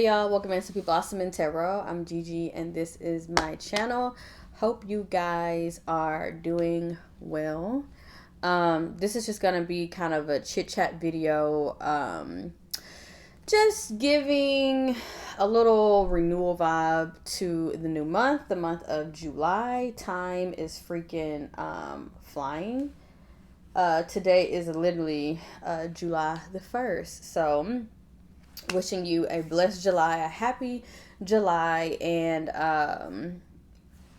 Hey y'all, welcome into People Blossom and Tarot. I'm Gigi and this is my channel. Hope you guys are doing well. This is just gonna be kind of a chit chat video. Just giving a little renewal vibe to the new month, the month of July. Time is freaking flying. Today is literally July the 1st. So wishing you a blessed July, a happy July, and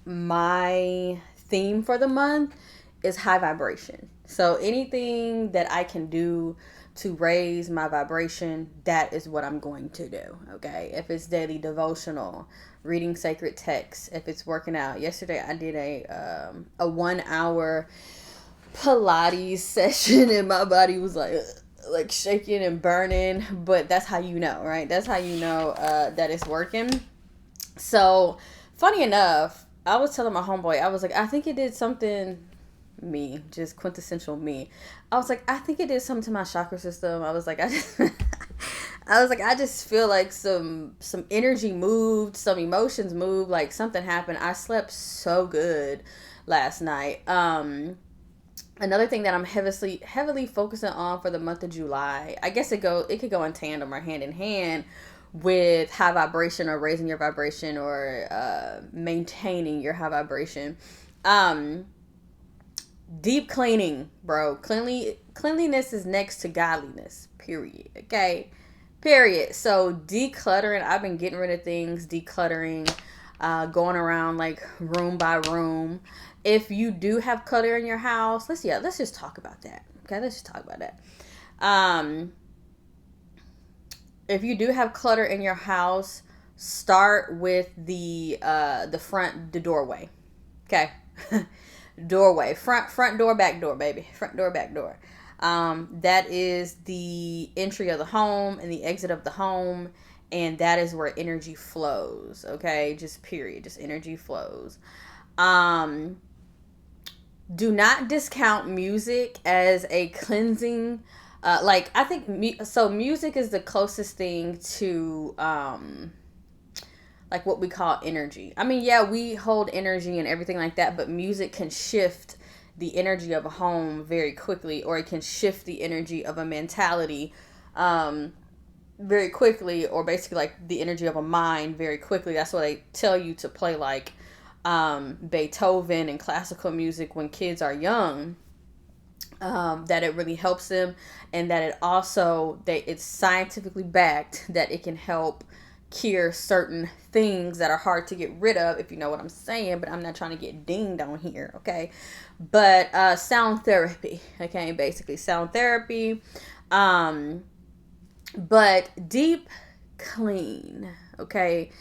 my theme for the month is high vibration. So anything that I can do to raise my vibration, that is what I'm going to do. Okay, if it's daily devotional, reading sacred texts, if it's working out. Yesterday I did a 1 hour Pilates session and my body was like shaking and burning, but that's how you know, right? That's how you know that it's working. So funny enough, I was telling my homeboy, I was like, I think it did something, me, just quintessential me. I was like, I think it did something to my chakra system. I was like, I just feel like some energy moved, some emotions moved, like something happened. I slept so good last night. Another thing that I'm heavily focusing on for the month of July, I guess it could go in tandem or hand in hand with high vibration or raising your vibration or maintaining your high vibration. Deep cleaning, bro. Cleanliness is next to godliness. Period. Okay. Period. So decluttering. I've been getting rid of things, decluttering, going around like room by room. If you do have clutter in your house, let's just talk about that. Okay, let's just talk about that. If you do have clutter in your house, start with the doorway. Okay. Doorway, front door, back door, baby. Front door, back door. That is the entry of the home and the exit of the home, and that is where energy flows. Okay, just period, just energy flows. Do not discount music as a cleansing. I think music is the closest thing to like what we call energy. I mean, yeah, we hold energy and everything like that, but music can shift the energy of a home very quickly, or it can shift the energy of a mentality very quickly, or basically like the energy of a mind very quickly. That's why they tell you to play like Beethoven and classical music when kids are young. That it really helps them, and that it's scientifically backed that it can help cure certain things that are hard to get rid of, if you know what I'm saying. But I'm not trying to get dinged on here, okay? But sound therapy, okay? Basically sound therapy. But deep clean, okay?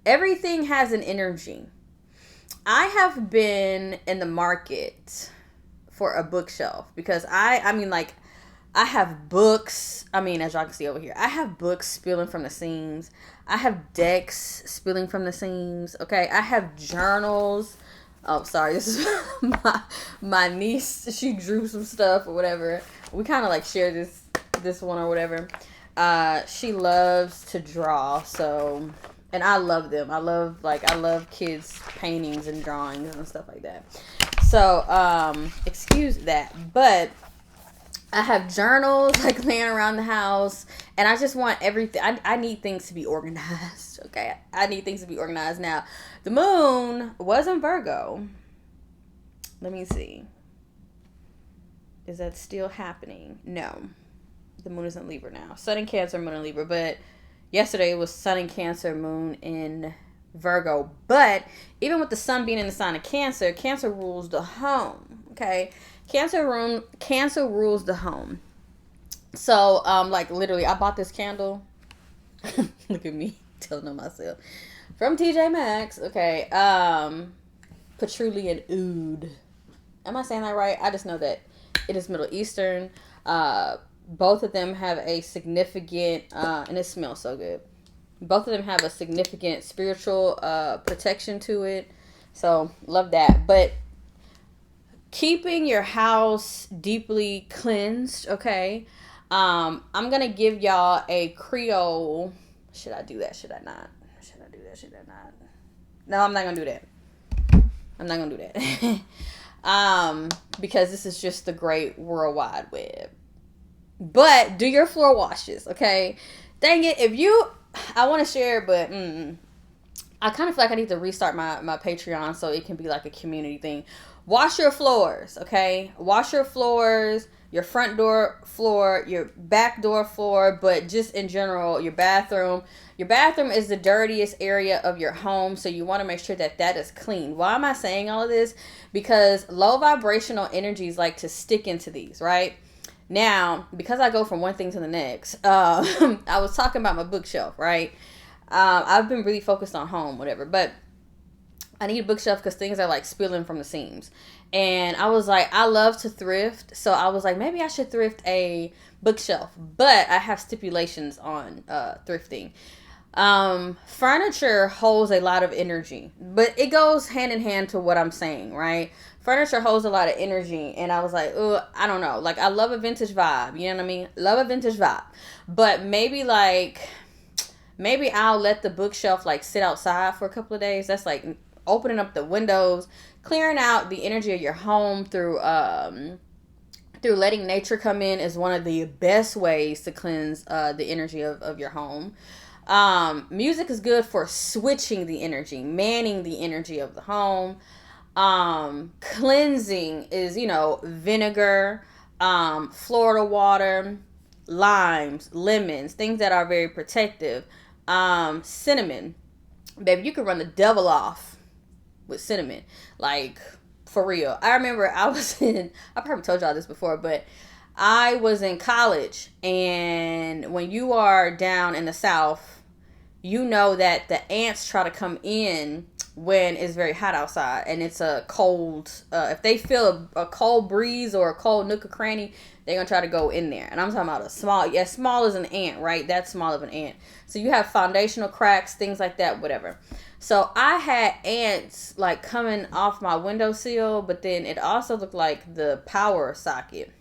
Everything has an energy. I have been in the market for a bookshelf because I mean, like, I have books. I mean, as y'all can see over here, I have books spilling from the seams. I have decks spilling from the seams. Okay, I have journals. Oh, sorry, this is my niece. She drew some stuff or whatever. We kind of like share this one or whatever. She loves to draw, so, and I love them. I love kids' paintings and drawings and stuff like that. So, excuse that, but I have journals like laying around the house, and I just want everything. I need things to be organized. Okay, I need things to be organized. Now, the moon was in Virgo. Let me see. Is that still happening? No, the moon is in Libra now. Sun in Cancer, moon in Libra. But yesterday it was Sun in Cancer, moon in Virgo. But even with the sun being in the sign of Cancer, Cancer rules the home. Okay, Cancer rules the home. So, like literally, I bought this candle. Look at me telling on myself from TJ Maxx. Okay, patchouli and oud. Am I saying that right? I just know that it is Middle Eastern. Both of them have a significant, and it smells so good. Both of them have a significant spiritual protection to it. So, love that. But keeping your house deeply cleansed, okay? I'm going to give y'all a Creole Should I do that? Should I not? Should I do that? Should I not? No, I'm not gonna do that. I'm not gonna do that. Because this is just the great World Wide Web. But do your floor washes, okay? Dang it, I want to share, but I kind of feel like I need to restart my Patreon so it can be like a community thing. Wash your floors, okay? Wash your floors, your front door floor, your back door floor, but just in general, your bathroom. Your bathroom is the dirtiest area of your home, so you want to make sure that that is clean. Why am I saying all of this? Because low vibrational energies like to stick into these, right? Now, because I go from one thing to the next, I was talking about my bookshelf, right? I've been really focused on home, whatever, but I need a bookshelf because things are like spilling from the seams. And I was like, I love to thrift. So I was like, maybe I should thrift a bookshelf. But I have stipulations on thrifting. Furniture holds a lot of energy, but it goes hand in hand to what I'm saying, right? Furniture holds a lot of energy, and I was like, oh, I don't know. Like, I love a vintage vibe, you know what I mean? Love a vintage vibe. But maybe I'll let the bookshelf like sit outside for a couple of days. That's like opening up the windows, clearing out the energy of your home through letting nature come in is one of the best ways to cleanse the energy of your home. Music is good for switching the energy, manning the energy of the home. Cleansing is, vinegar, Florida water, limes, lemons, things that are very protective. Cinnamon, baby, you can run the devil off with cinnamon, like, for real. I remember I probably told y'all this before, but I was in college, and when you are down in the South, you know that the ants try to come in when it's very hot outside and it's a cold, if they feel a cold breeze or a cold nook or cranny, they're gonna try to go in there. And I'm talking about small as an ant, right? That small of an ant. So you have foundational cracks, things like that, whatever. So I had ants like coming off my windowsill, but then it also looked like the power socket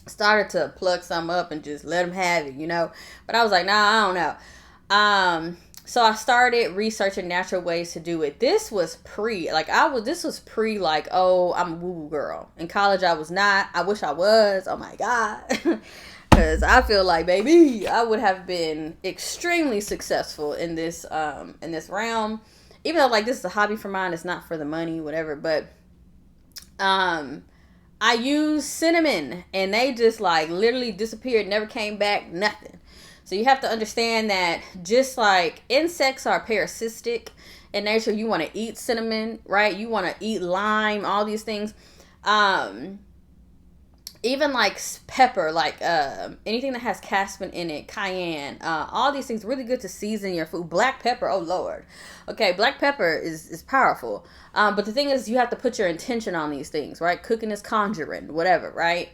started to plug some up and just let them have it, But I was like, nah, I don't know. So I started researching natural ways to do it. This was pre, oh, I'm a woo-woo girl. In college, I was not. I wish I was. Oh my God. Because I feel like, baby, I would have been extremely successful in this realm. Even though, like, this is a hobby for mine. It's not for the money, whatever. But I used cinnamon. And they just, like, literally disappeared. Never came back. Nothing. So you have to understand that just like insects are parasitic in nature, you want to eat cinnamon, right? You want to eat lime, all these things. Even like pepper, like anything that has caspin in it, cayenne, all these things, really good to season your food. Black pepper, oh Lord. Okay, black pepper is powerful. But the thing is, you have to put your intention on these things, right? Cooking is conjuring, whatever, right?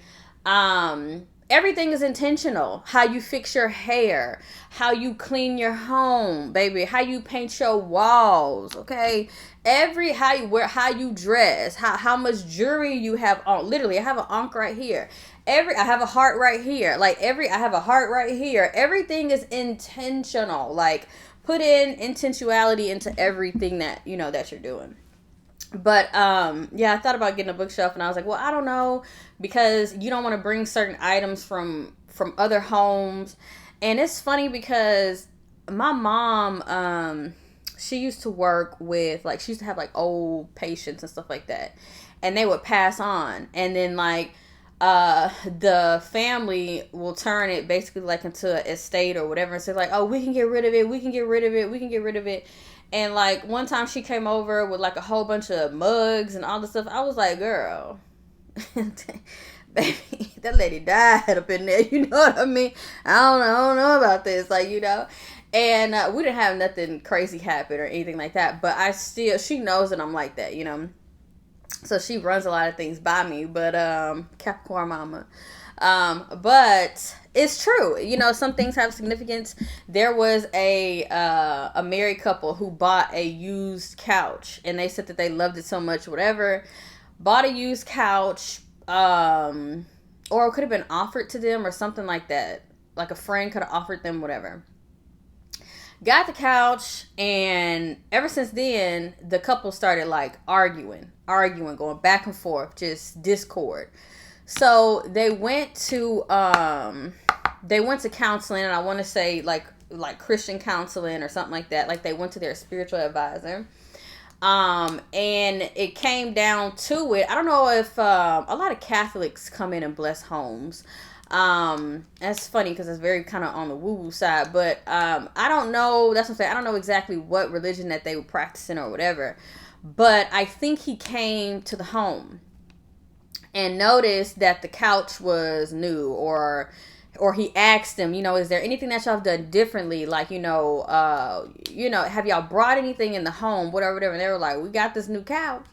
Everything is intentional. How you fix your hair, how you clean your home, baby, how you paint your walls, okay? How you wear, how you dress, how much jewelry you have on. Literally, I have an ankh right here. I have a heart right here. I have a heart right here. Everything is intentional. Like, put in intentionality into everything that that you're doing. But I thought about getting a bookshelf, and I was like, well, I don't know, because you don't want to bring certain items from other homes. And it's funny because my mom, she used to work with, like, she used to have like old patients and stuff like that, and they would pass on, and then like the family will turn it basically like into an estate or whatever, and say like, oh, we can get rid of it, we can get rid of it. And like one time she came over with like a whole bunch of mugs and all this stuff. I was like, girl, baby, that lady died up in there. You know what I mean? I don't know about this, like, And we didn't have nothing crazy happen or anything like that. But she knows that I'm like that, So she runs a lot of things by me. But Capricorn mama. But it's true. Some things have significance. There was a married couple who bought a used couch, and they said that they loved it so much, whatever. Bought a used couch, or it could have been offered to them or something like that. Like a friend could have offered them, whatever. Got the couch, and ever since then, the couple started like arguing, going back and forth, just discord. So they went to counseling, and I want to say like Christian counseling or something like that. Like they went to their spiritual advisor. And it came down to it. I don't know if a lot of Catholics come in and bless homes. That's funny because it's very kind of on the woo woo side, but I don't know. That's what I'm saying. I don't know exactly what religion that they were practicing or whatever, but I think he came to the home and noticed that the couch was new, or he asked them, is there anything that y'all have done differently? Like, have y'all brought anything in the home, whatever. And they were like, we got this new couch.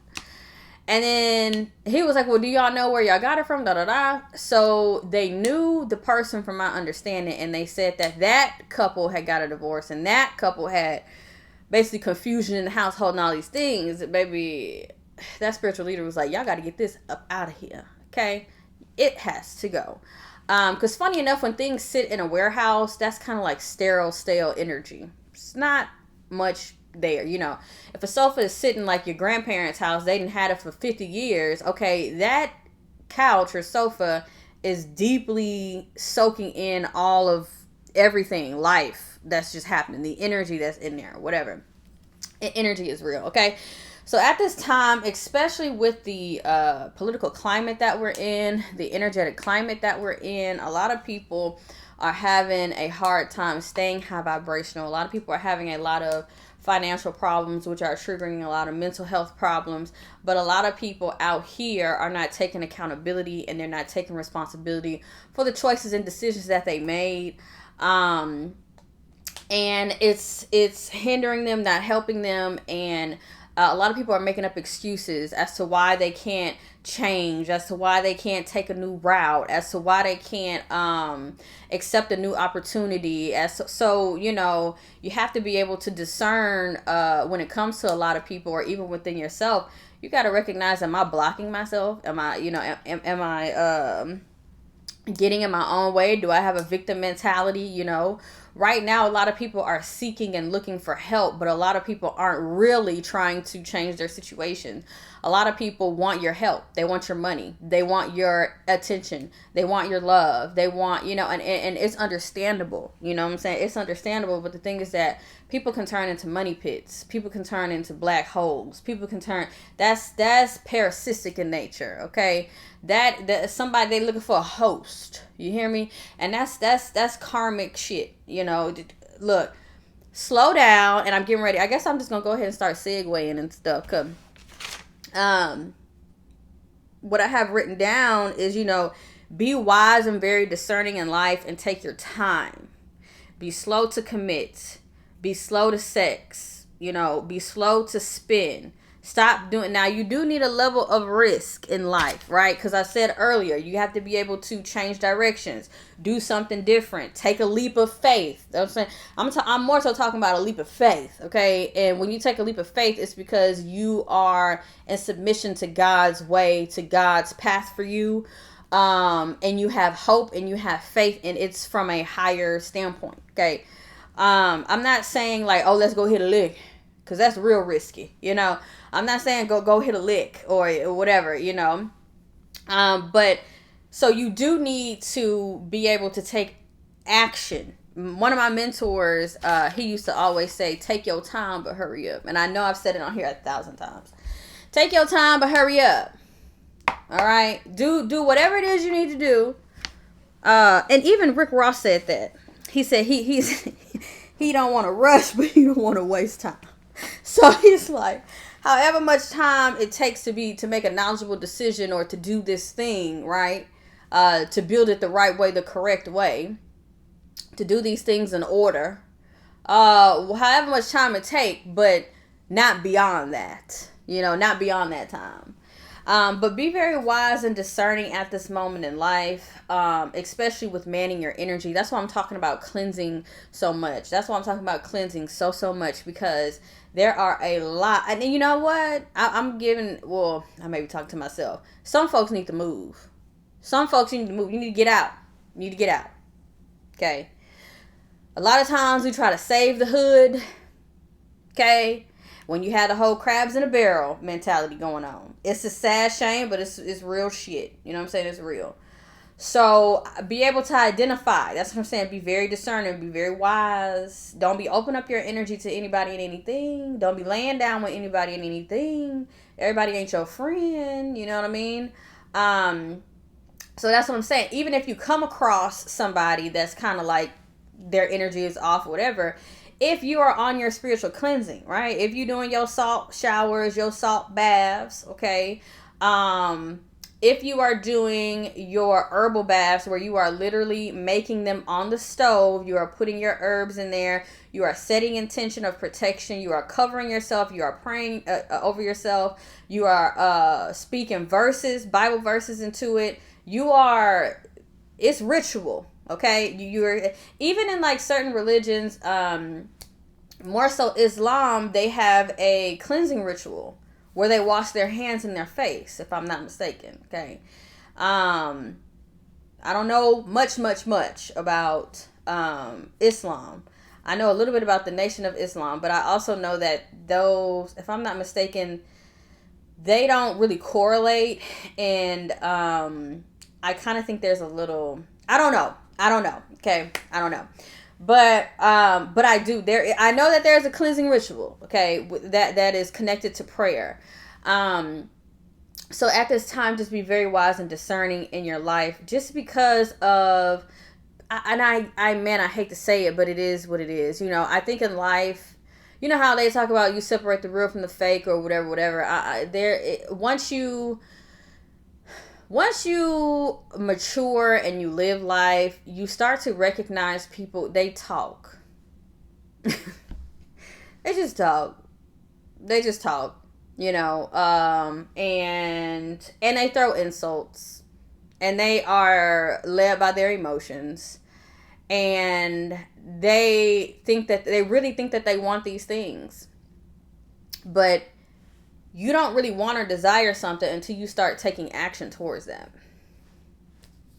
And then he was like, well, do y'all know where y'all got it from? Da da da. So they knew the person, from my understanding, and they said that couple had got a divorce, and that couple had basically confusion in the household and all these things. Baby, that spiritual leader was like, y'all got to get this up out of here. Okay? It has to go. Because funny enough, when things sit in a warehouse, that's kind of like sterile, stale energy. It's not much there. If a sofa is sitting like your grandparents' house, they didn't had it for 50 years. Okay, that couch or sofa is deeply soaking in all of everything, life that's just happening, the energy that's in there, whatever. Energy is real, okay? So at this time, especially with the political climate that we're in, the energetic climate that we're in, a lot of people are having a hard time staying high vibrational. A lot of people are having a lot of financial problems, which are triggering a lot of mental health problems. But a lot of people out here are not taking accountability, and they're not taking responsibility for the choices and decisions that they made. And it's hindering them, not helping them. And a lot of people are making up excuses as to why they can't change, as to why they can't take a new route, as to why they can't accept a new opportunity. So you have to be able to discern when it comes to a lot of people, or even within yourself. You got to recognize, am I blocking myself? Am I, am I getting in my own way? Do I have a victim mentality? Right now, a lot of people are seeking and looking for help, but a lot of people aren't really trying to change their situation. A lot of people want your help. They want your money. They want your attention. They want your love. They want, and it's understandable. You know what I'm saying? It's understandable. But the thing is that people can turn into money pits. People can turn into black holes. People can turn, that's parasitic in nature. Okay. That somebody, they looking for a host. You hear me? And that's karmic shit. Look, slow down. And I'm getting ready. I guess I'm just gonna go ahead and start segueing and stuff. Cause what I have written down is, be wise and very discerning in life, and take your time. Be slow to commit. Be slow to sex. Be slow to spin. Stop doing. Now, you do need a level of risk in life, right? Because I said earlier, you have to be able to change directions, do something different, take a leap of faith. You know what I'm saying? I'm more so talking about a leap of faith, okay? And when you take a leap of faith, it's because you are in submission to God's way, to God's path for you, and you have hope and you have faith, and it's from a higher standpoint, okay? I'm not saying like, oh, let's go hit a lick, because that's real risky, I'm not saying go hit a lick or whatever, but so you do need to be able to take action. One of my mentors, he used to always say, take your time, but hurry up. And I know I've said it on here 1,000 times. Take your time, but hurry up. All right. Do whatever it is you need to do. And even Rick Ross said that. He said he don't want to rush, but he don't want to waste time. So he's like, however much time it takes to make a knowledgeable decision, or to do this thing, right? To build it the right way, the correct way, to do these things in order. However much time it takes, but not beyond that. Not beyond that time. But be very wise and discerning at this moment in life, especially with manning your energy. That's why I'm talking about cleansing so much. That's why I'm talking about cleansing so much, because there are a lot. And you know what? I may be talking to myself. Some folks need to move. Some folks need to move. You need to get out. You need to get out. Okay. A lot of times we try to save the hood, okay? When you had the whole crabs in a barrel mentality going on. It's a sad shame, but it's real shit. You know what I'm saying? It's real. So be able to identify. That's what I'm saying. Be very discerning. Be very wise. Don't be open up your energy to anybody and anything. Don't be laying down with anybody and anything. Everybody ain't your friend. You know what I mean? So that's what I'm saying. Even if you come across somebody that's kind of like their energy is off or whatever, if you are on your spiritual cleansing, right? If you're doing your salt showers, your salt baths, okay? If you are doing your herbal baths where you are literally making them on the stove, you are putting your herbs in there, you are setting intention of protection, you are covering yourself, you are praying over yourself, you are speaking verses, Bible verses into it. It's ritual, okay? You're even in like certain religions, more so Islam, they have a cleansing ritual where they wash their hands and their face, if I'm not mistaken. Okay. I don't know much about Islam. I know a little bit about the Nation of Islam, but I also know that those, if I'm not mistaken, they don't really correlate. And I kind of think there's a little, I don't know. Okay. I don't know. But I do. I know that there's a cleansing ritual, okay, that is connected to prayer. So at this time, just be very wise and discerning in your life, just because of, and I hate to say it, but it is what it is. You know, I think in life, you know how they talk about you separate the real from the fake or whatever. Once you mature and you live life, you start to recognize people. They talk. They just talk. You know, and they throw insults, and they are led by their emotions, and they really think that they want these things, but you don't really want or desire something until you start taking action towards them.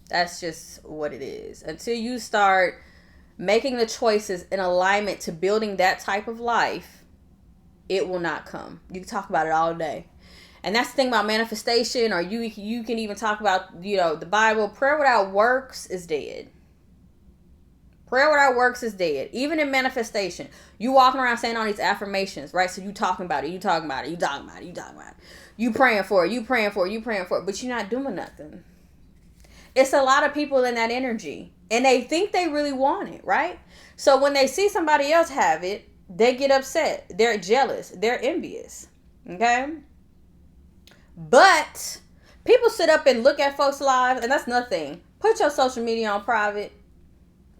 That's just what it is. Until you start making the choices in alignment to building that type of life, it will not come. You can talk about it all day. And that's the thing about manifestation, or you can even talk about, you know, the Bible. Prayer without works is dead. Prayer without works is dead. Even in manifestation, you walking around saying all these affirmations, right? So you talking about it. You praying for it, but you're not doing nothing. It's a lot of people in that energy, and they think they really want it, right? So when they see somebody else have it, they get upset. They're jealous. They're envious. Okay? But people sit up and look at folks' lives, and that's nothing. Put your social media on private.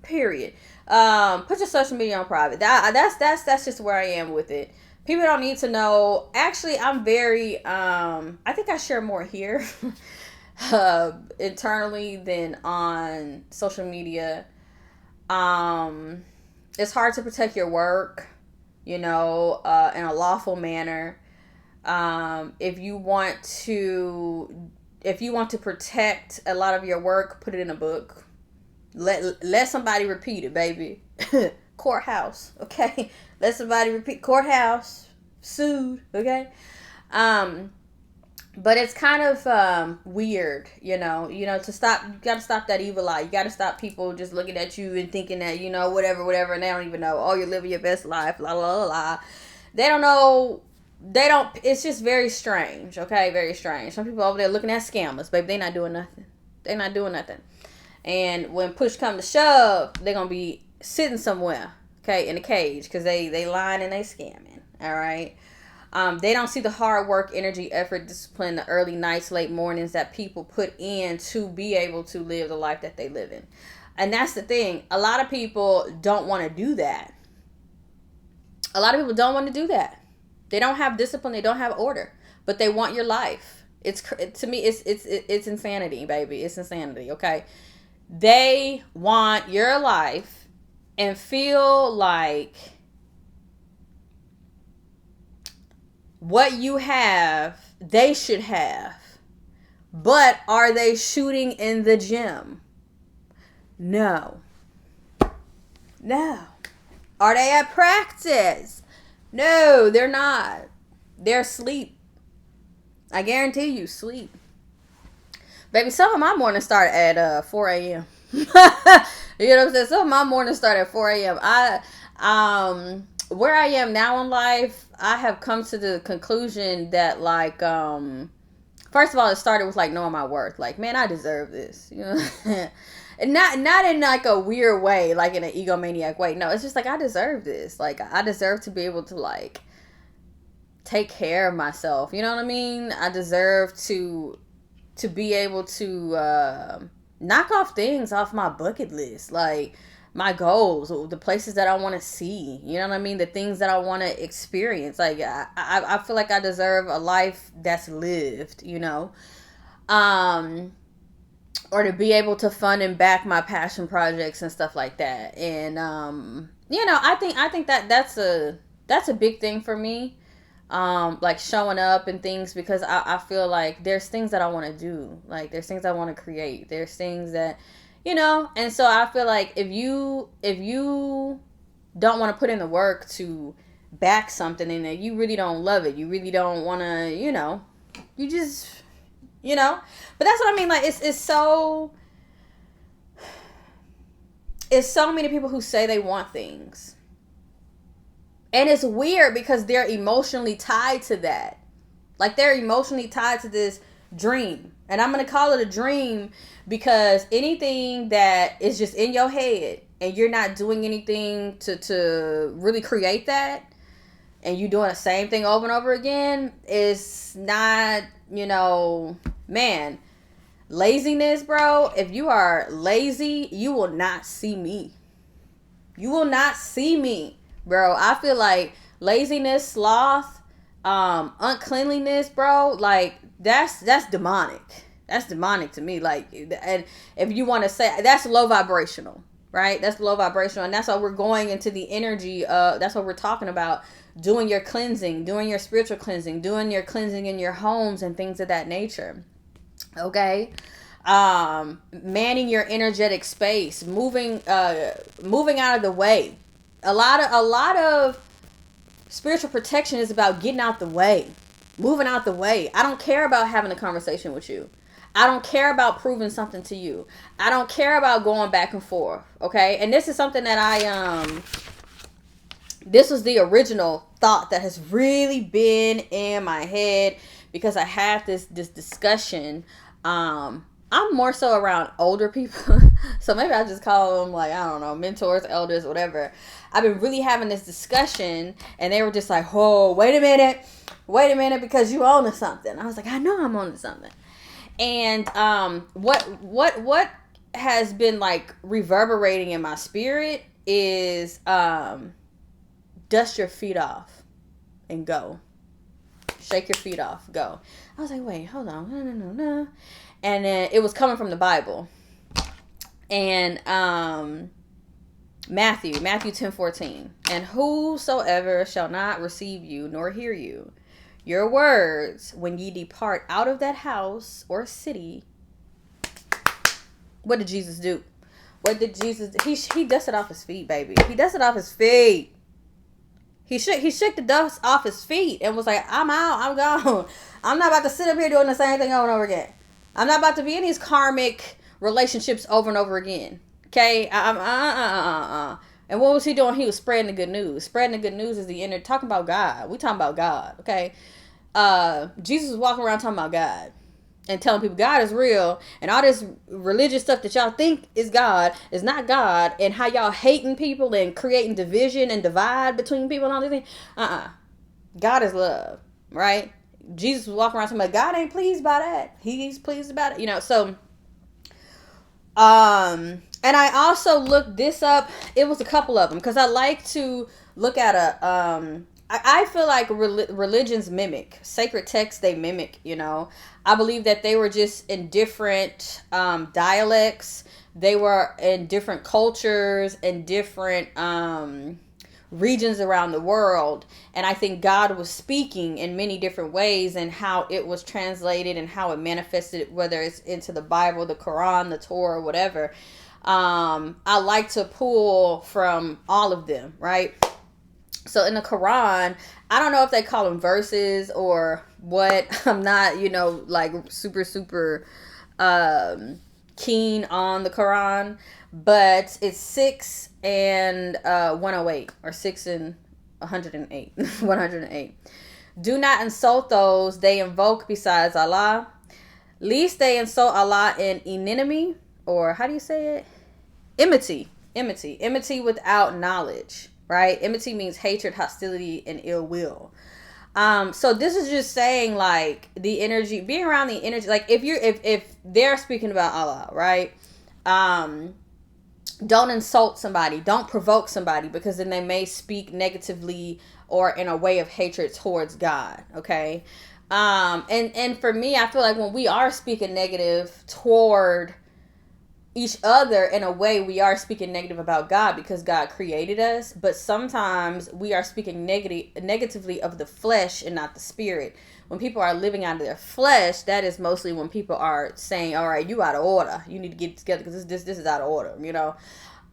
Period. Put your social media on private. That's just where I am with it. People don't need to know. Actually, I'm very I think I share more here internally than on social media. It's hard to protect your work, you know, in a lawful manner. If you want to protect a lot of your work, put it in a book. Let somebody repeat it, baby. Courthouse, okay? Let somebody repeat. Courthouse, sued, okay? But it's kind of weird, you know, to stop. You got to stop that evil eye. You got to stop people just looking at you and thinking that, you know, whatever, and they don't even know. Oh, you're living your best life, la la la la. They don't know. It's just very strange, okay? Very strange. Some people over there looking at scammers, baby. They not doing nothing. And when push come to shove, they're going to be sitting somewhere, okay, in a cage, because they lying and they scamming, all right? They don't see the hard work, energy, effort, discipline, the early nights, late mornings that people put in to be able to live the life that they live in. And that's the thing. A lot of people don't want to do that. They don't have discipline. They don't have order, but they want your life. To me, it's insanity, baby. It's insanity, okay? They want your life and feel like what you have, they should have. But are they shooting in the gym? No. No. Are they at practice? No, they're not. They're asleep. I guarantee you, sleep. Baby, some of my mornings start at 4 a.m. You know what I'm saying? Some of my mornings start at 4 a.m. Where I am now in life, I have come to the conclusion that, like, first of all, it started with, like, knowing my worth. Like, man, I deserve this. You know? And not in, like, a weird way, like, in an egomaniac way. No, it's just, like, I deserve this. Like, I deserve to be able to, like, take care of myself. You know what I mean? I deserve to be able to knock off things off my bucket list. Like, my goals, the places that I want to see, you know what I mean? The things that I want to experience. Like, I feel like I deserve a life that's lived, you know? Or to be able to fund and back my passion projects and stuff like that. And, you know, I think that that's a big thing for me. Like showing up and things, because I feel like there's things that I want to do. Like, there's things I want to create. There's things that, you know, and so I feel like if you don't want to put in the work to back something and that you really don't love it, you really don't want to, you know, you just, you know, but that's what I mean. Like, it's so many people who say they want things. And it's weird because they're emotionally tied to that. Like, they're emotionally tied to this dream. And I'm going to call it a dream because anything that is just in your head and you're not doing anything to really create that, and you doing the same thing over and over again, is not, you know, man, laziness, bro. If you are lazy, you will not see me. You will not see me, bro. I feel like laziness, sloth, uncleanliness, bro, like that's demonic. That's demonic to me. Like, and if you want to say, that's low vibrational, right? That's low vibrational, and that's why we're going into the energy of, that's what we're talking about, doing your cleansing, doing your spiritual cleansing, doing your cleansing in your homes and things of that nature. Okay. Manning your energetic space, moving out of the way. A lot of spiritual protection is about getting out the way, moving out the way. I don't care about having a conversation with you. I don't care about proving something to you. I don't care about going back and forth. Okay. And this is something that this was the original thought that has really been in my head, because I had this discussion. I'm more so around older people. So maybe I just call them, like, I don't know, mentors, elders, whatever. I've been really having this discussion, and they were just like, oh, wait a minute, because you own to something. I was like, I know I'm on to something. And what has been, like, reverberating in my spirit is dust your feet off and go. Shake your feet off, go. I was like, wait, hold on, no. And then it was coming from the Bible. And Matthew 10:14. And whosoever shall not receive you nor hear you, your words, when ye depart out of that house or city. What did Jesus do? What did Jesus do? He dusted off his feet, baby. He dusted off his feet. He shook the dust off his feet and was like, I'm out, I'm gone. I'm not about to sit up here doing the same thing over and over again. I'm not about to be in these karmic relationships over and over again. Okay? And what was he doing? He was spreading the good news. Spreading the good news is the inner, talking about God. We talking about God. Okay? Jesus was walking around talking about God and telling people God is real, and all this religious stuff that y'all think is God is not God, and how y'all hating people and creating division and divide between people and all these things. God is love, right? Jesus was walking around talking about God ain't pleased by that. He's pleased about it, you know. So, and I also looked this up. It was a couple of them, because I like to look at I feel like religions mimic sacred texts. They mimic, you know. I believe that they were just in different dialects. They were in different cultures and different regions around the world. And I think God was speaking in many different ways, and how it was translated and how it manifested, whether it's into the Bible, the Quran, the Torah, whatever. I like to pull from all of them, right? So in the Quran, I don't know if they call them verses or what. I'm not, like super keen on the Quran, but it's 6 and 108, or 6 and 108. 108. Do not insult those they invoke besides Allah, least they insult Allah in enmity, or how do you say it? Enmity without knowledge, right? Enmity means hatred, hostility, and ill will. So this is just saying, like, the energy, being around the energy, like if they're speaking about Allah, right? Don't insult somebody, don't provoke somebody, because then they may speak negatively or in a way of hatred towards God, okay? And for me, I feel like when we are speaking negative toward each other, in a way, we are speaking negative about God, because God created us. But sometimes we are speaking negatively of the flesh and not the spirit. When people are living out of their flesh, that is mostly when people are saying, all right, you out of order, you need to get together because this is out of order,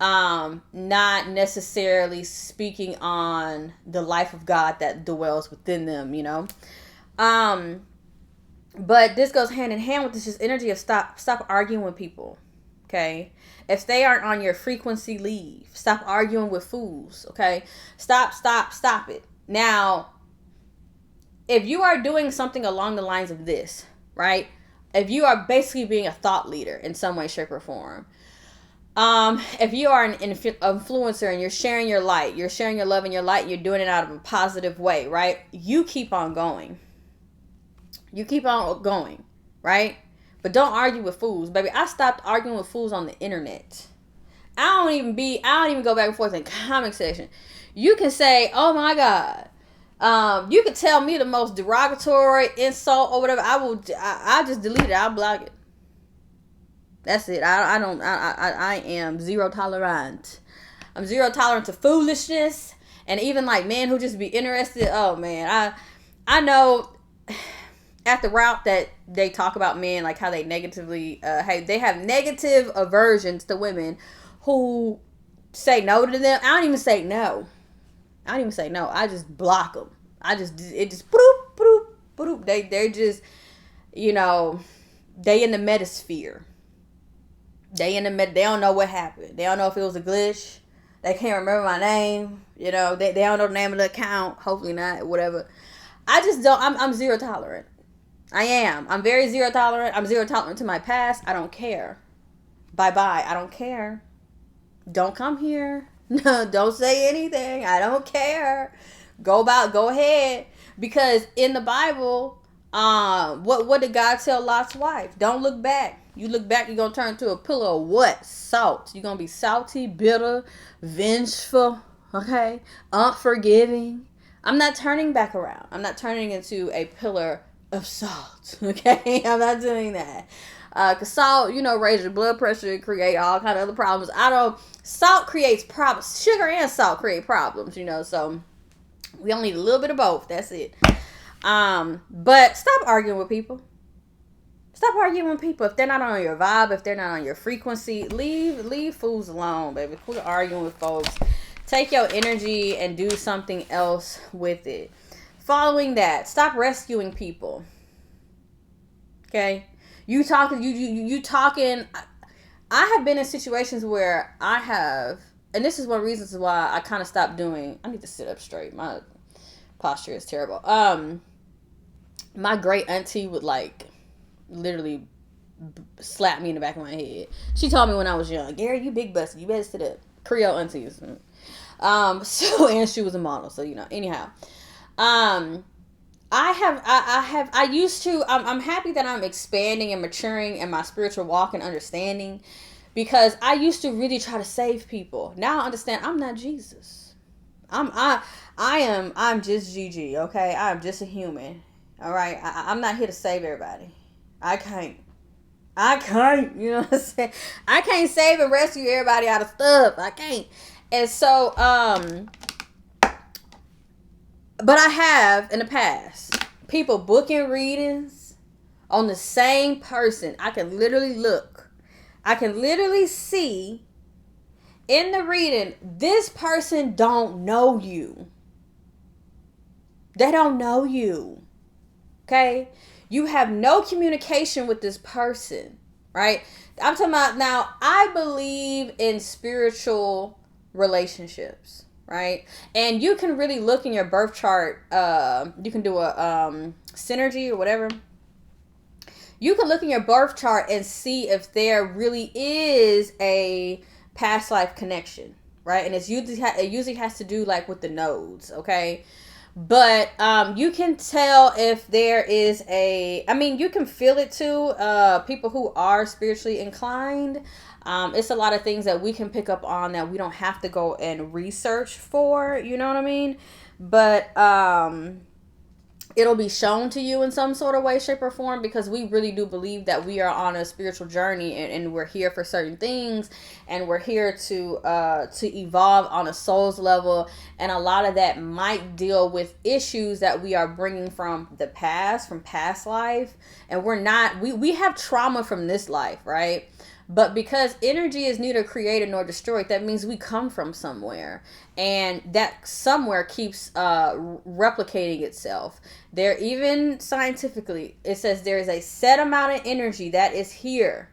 not necessarily speaking on the life of God that dwells within them, but this goes hand in hand with this energy of stop arguing with people. Okay, if they aren't on your frequency, leave. Stop arguing with fools. Okay, stop it. Now, if you are doing something along the lines of this, right? If you are basically being a thought leader in some way, shape, or form, if you are an influencer and you're sharing your light, you're sharing your love and your light, you're doing it out of a positive way, right? You keep on going. Right? But don't argue with fools, baby. I stopped arguing with fools on the internet. I don't even go back and forth in the comment section. You can say, oh my God. You can tell me the most derogatory insult or whatever. I just delete it. I'll block it. That's it. I am zero tolerant. I'm zero tolerant to foolishness. And even like men who just be interested. Oh man. I know at the route that they talk about men, like how they negatively, they have negative aversions to women who say no to them. I don't even say no. I just block them. It just boop, boop, boop. They're just, they in the metasphere. They don't know what happened. They don't know if it was a glitch. They can't remember my name. They don't know the name of the account. Hopefully not, whatever. I just don't, I'm zero tolerant. I am. I'm very zero tolerant. I'm zero tolerant to my past. I don't care. Bye-bye. I don't care. Don't come here. No, don't say anything. I don't care. Go ahead. Because in the Bible, what did God tell Lot's wife? Don't look back. You look back, you're going to turn into a pillar of what? Salt. You're going to be salty, bitter, vengeful, okay? Unforgiving. I'm not turning back around. I'm not turning into a pillar of salt, okay? I'm not doing that. Because salt, raises your blood pressure, create all kind of other problems. Salt creates problems. Sugar and salt create problems, so we only need a little bit of both. That's it. But stop arguing with people. Stop arguing with people. If they're not on your vibe, if they're not on your frequency, leave fools alone, baby. Quit arguing with folks. Take your energy and do something else with it. Following that, stop rescuing people. Okay? You talking. I have been in situations where I have, and this is one of the reasons why I kind of stopped doing. I need to sit up straight. My posture is terrible. My great auntie would literally slap me in the back of my head. She told me when I was young, Gary, you big busted. You better sit up. Creole aunties. And she was a model. So, anyhow. I'm happy that I'm expanding and maturing in my spiritual walk and understanding, because I used to really try to save people. Now I understand I'm not Jesus. I'm just Gigi, okay? I'm just a human. All right? I'm not here to save everybody. I can't. You know what I'm saying? I can't save and rescue everybody out of stuff. I can't. And so, but I have in the past people booking readings on the same person. I can literally look. I can literally see in the reading, this person don't know you. They don't know you. Okay? You have no communication with this person, right? I'm talking about now, I believe in spiritual relationships, right? And you can really look in your birth chart. You can do a synergy or whatever. You can look in your birth chart and see if there really is a past life connection, right? And it usually has to do like with the nodes, okay? But you can tell if there is you can feel it too. People who are spiritually inclined, it's a lot of things that we can pick up on that we don't have to go and research for, you know what I mean? But it'll be shown to you in some sort of way, shape, or form, because we really do believe that we are on a spiritual journey, and we're here for certain things, and we're here to evolve on a soul's level. And a lot of that might deal with issues that we are bringing from the past, from past life, and we have trauma from this life, right? But because energy is neither created nor destroyed, that means we come from somewhere. And that somewhere keeps replicating itself. There, even scientifically, it says there is a set amount of energy that is here.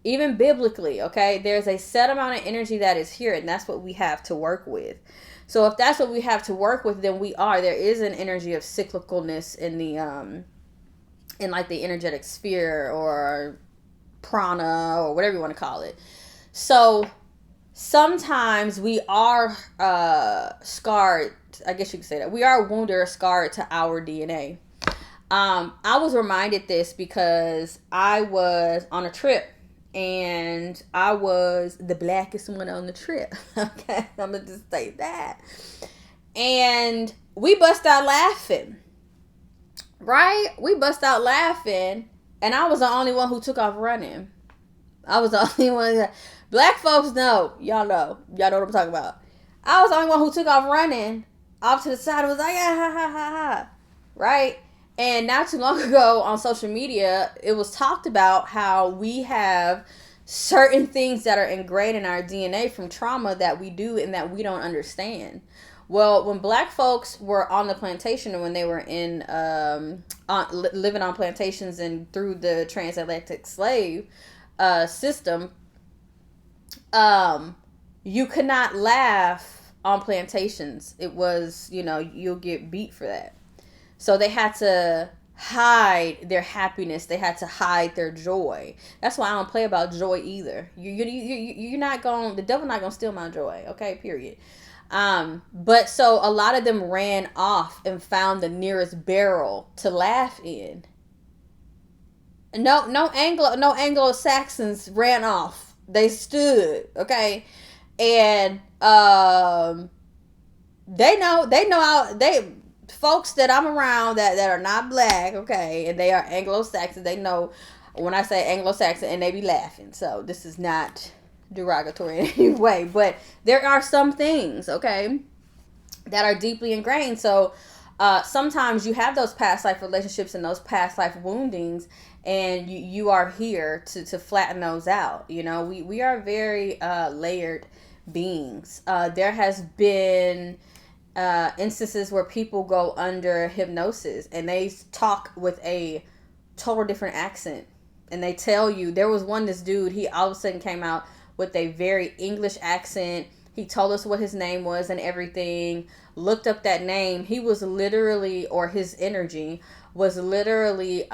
Even biblically, okay? There's a set amount of energy that is here, and that's what we have to work with. So if that's what we have to work with, then there is an energy of cyclicalness in the in like the energetic sphere, or prana, or whatever you want to call it. So sometimes we are scarred. I guess you could say that we are wounded or scarred to our DNA. I was reminded this because I was on a trip, and I was the blackest one on the trip. Okay, I'm gonna just say that. And we bust out laughing, right? We bust out laughing. And I was the only one who took off running. I was the only one. Black folks know. Y'all know what I'm talking about. I was the only one who took off running off to the side. I was like, ha, ha, ha, ha. Right? And not too long ago on social media, it was talked about how we have certain things that are ingrained in our DNA from trauma that we do and that we don't understand. Well, when black folks were on the plantation, and when they were in living on plantations and through the transatlantic slave system, you could not laugh on plantations. It was, you'll get beat for that. So they had to hide their happiness. They had to hide their joy. That's why I don't play about joy either. You're not going. The devil not gonna steal my joy. Okay, period. But so a lot of them ran off and found the nearest barrel to laugh in. No Anglo-Saxons ran off. They stood, okay? And folks that I'm around that are not black, okay, and they are Anglo-Saxons, they know when I say Anglo-Saxon, and they be laughing. So this is not derogatory in any way, but there are some things, okay, that are deeply ingrained. So sometimes you have those past life relationships and those past life woundings, and you are here to flatten those out. We are very layered beings. There has been instances where people go under hypnosis and they talk with a total different accent, and they tell you, this dude, he all of a sudden came out with a very English accent. He told us what his name was and everything. Looked up that name. He was literally, or his energy was literally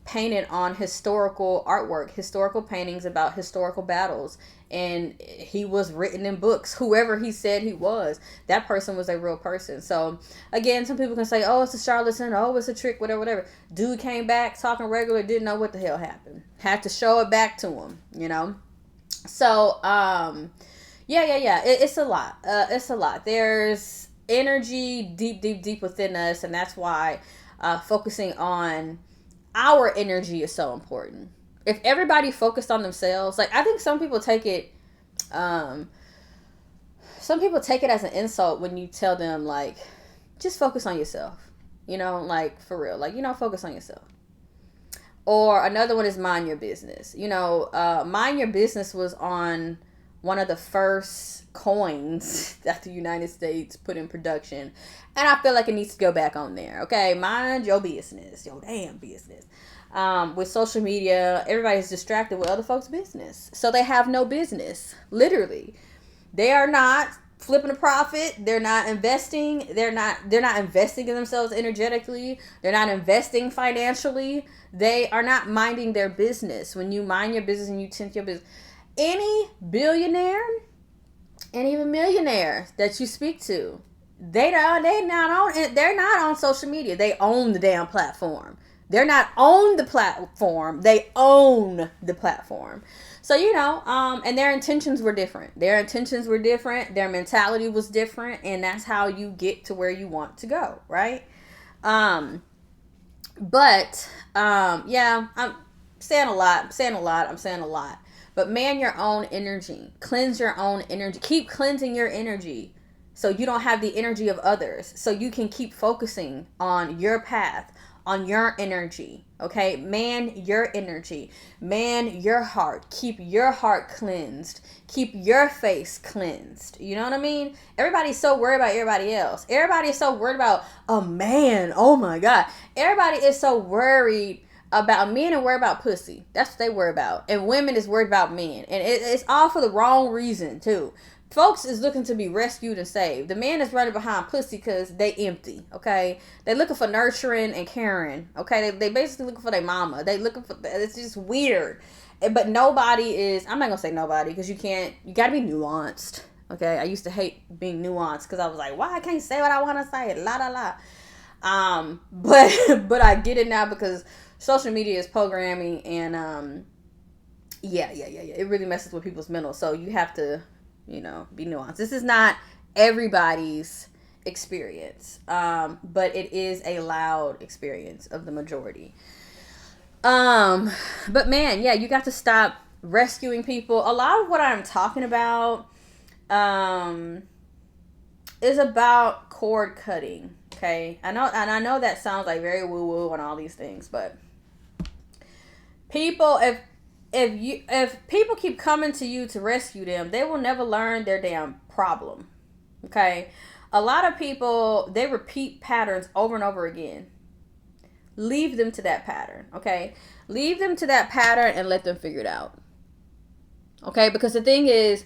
painted on historical artwork, historical paintings about historical battles. And he was written in books. Whoever he said he was, that person was a real person. So again, some people can say, oh, it's a charlatan, oh, it's a trick, whatever. Dude came back talking regular, didn't know what the hell happened. Had to show it back to him, So, it's a lot. It's a lot. There's energy deep within us, and that's why focusing on our energy is so important. If everybody focused on themselves, like, I think some people take it as an insult when you tell them, like, just focus on yourself, like, for real, like, focus on yourself. Or another one is mind your business. Mind your business was on one of the first coins that the United States put in production. And I feel like it needs to go back on there. Okay, mind your business, your damn business. With social media, everybody's distracted with other folks' business. So they have no business, literally. They are not flipping a profit. They're not investing. They're not investing in themselves energetically. They're not investing financially. They are not minding their business. When you mind your business and you tend your business, any billionaire and even millionaire that you speak to, they're not on social media. They own the damn platform. They're not on the platform. They own the platform. So, and their intentions were different. Their mentality was different. And that's how you get to where you want to go, right? I'm saying a lot. But man your own energy. Cleanse your own energy. Keep cleansing your energy so you don't have the energy of others. So you can keep focusing on your path, on your energy. Okay? Man your energy. Man your heart. Keep your heart cleansed. Keep your face cleansed. You know what I mean? Everybody's so worried about everybody else. Everybody is so worried about a man. Oh my God. Everybody is so worried about men and worry about pussy. That's what they worry about. And women is worried about men. And it's all for the wrong reason, too. Folks is looking to be rescued and saved. The man is running behind pussy because they empty, okay? They looking for nurturing and caring, okay? They basically looking for their mama. They looking for, it's just weird. But nobody is, I'm not going to say nobody because you got to be nuanced, okay? I used to hate being nuanced because I was like, why I can't say what I want to say? La, la, la. But I get it now because social media is programming, and it really messes with people's mental. So you have to, be nuanced. This is not everybody's experience, but it is a loud experience of the majority. But man, you got to stop rescuing people. A lot of what I'm talking about, is about cord cutting. Okay, I know that sounds like very woo woo and all these things, but people, if people keep coming to you to rescue them, they will never learn their damn problem. Okay, a lot of people, they repeat patterns over and over again. Leave them to that pattern. Okay, leave them to that pattern and let them figure it out. Okay, because the thing is,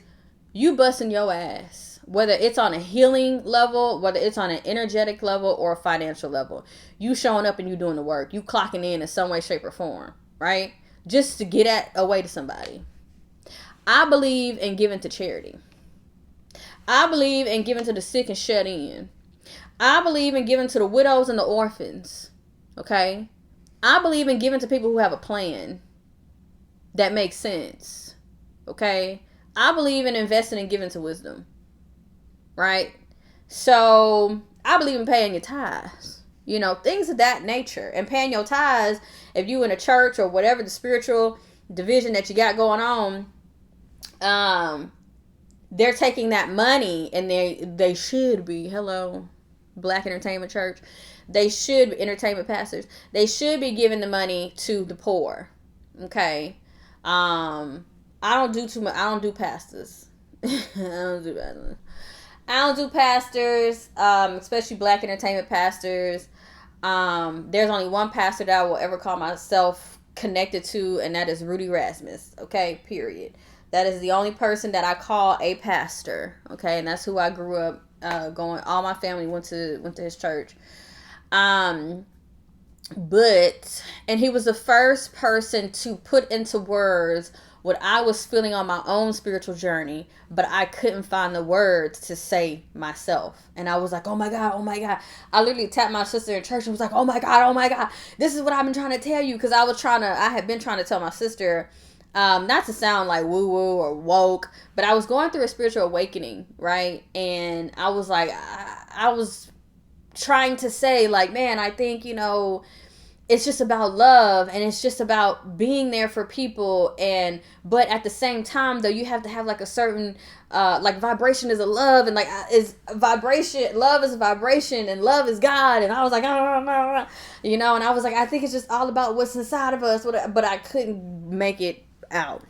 you busting your ass, whether it's on a healing level, whether it's on an energetic level or a financial level, you showing up and you doing the work, you clocking in some way, shape, or form, right? Just to get away to somebody. I believe in giving to charity. I believe in giving to the sick and shut in. I believe in giving to the widows and the orphans. Okay? I believe in giving to people who have a plan that makes sense. Okay? I believe in investing and giving to wisdom. Right? So, I believe in paying your tithes. Things of that nature. And paying your tithes, if you in a church or whatever the spiritual division that you got going on, they're taking that money and they should be, hello, Black Entertainment Church, they should be, entertainment pastors, they should be giving the money to the poor. Okay? I don't do too much. I don't do pastors. I don't do pastors, especially Black entertainment pastors. There's only one pastor that I will ever call myself connected to, and that is Rudy Rasmus. Okay, period. That is the only person that I call a pastor. Okay, and that's who I grew up going. All my family went to his church. And he was the first person to put into words what I was feeling on my own spiritual journey, but I couldn't find the words to say myself. And I was like, oh my God, oh my God. I literally tapped my sister in church and was like, oh my God. This is what I've been trying to tell you. Because I had been trying to tell my sister, not to sound like woo woo or woke, but I was going through a spiritual awakening, right? And I was like, I was trying to say like, man, I think, it's just about love and it's just about being there for people, but at the same time though, you have to have like a certain like vibration is a love, and like is vibration, love is a vibration, and love is God. And I was like, and I was like, I think it's just all about what's inside of us, but I couldn't make it out.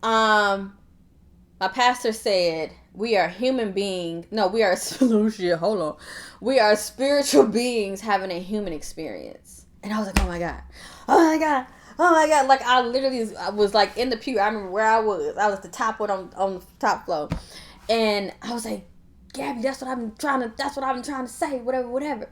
My pastor said we are human beings. No, we are shit, hold on. We are spiritual beings having a human experience. And I was like, oh my God. Oh my God. Oh my God. Like I was like in the pew. I remember where I was. I was at the top one on the top floor. And I was like, Gabby, that's what I've been trying to say, whatever.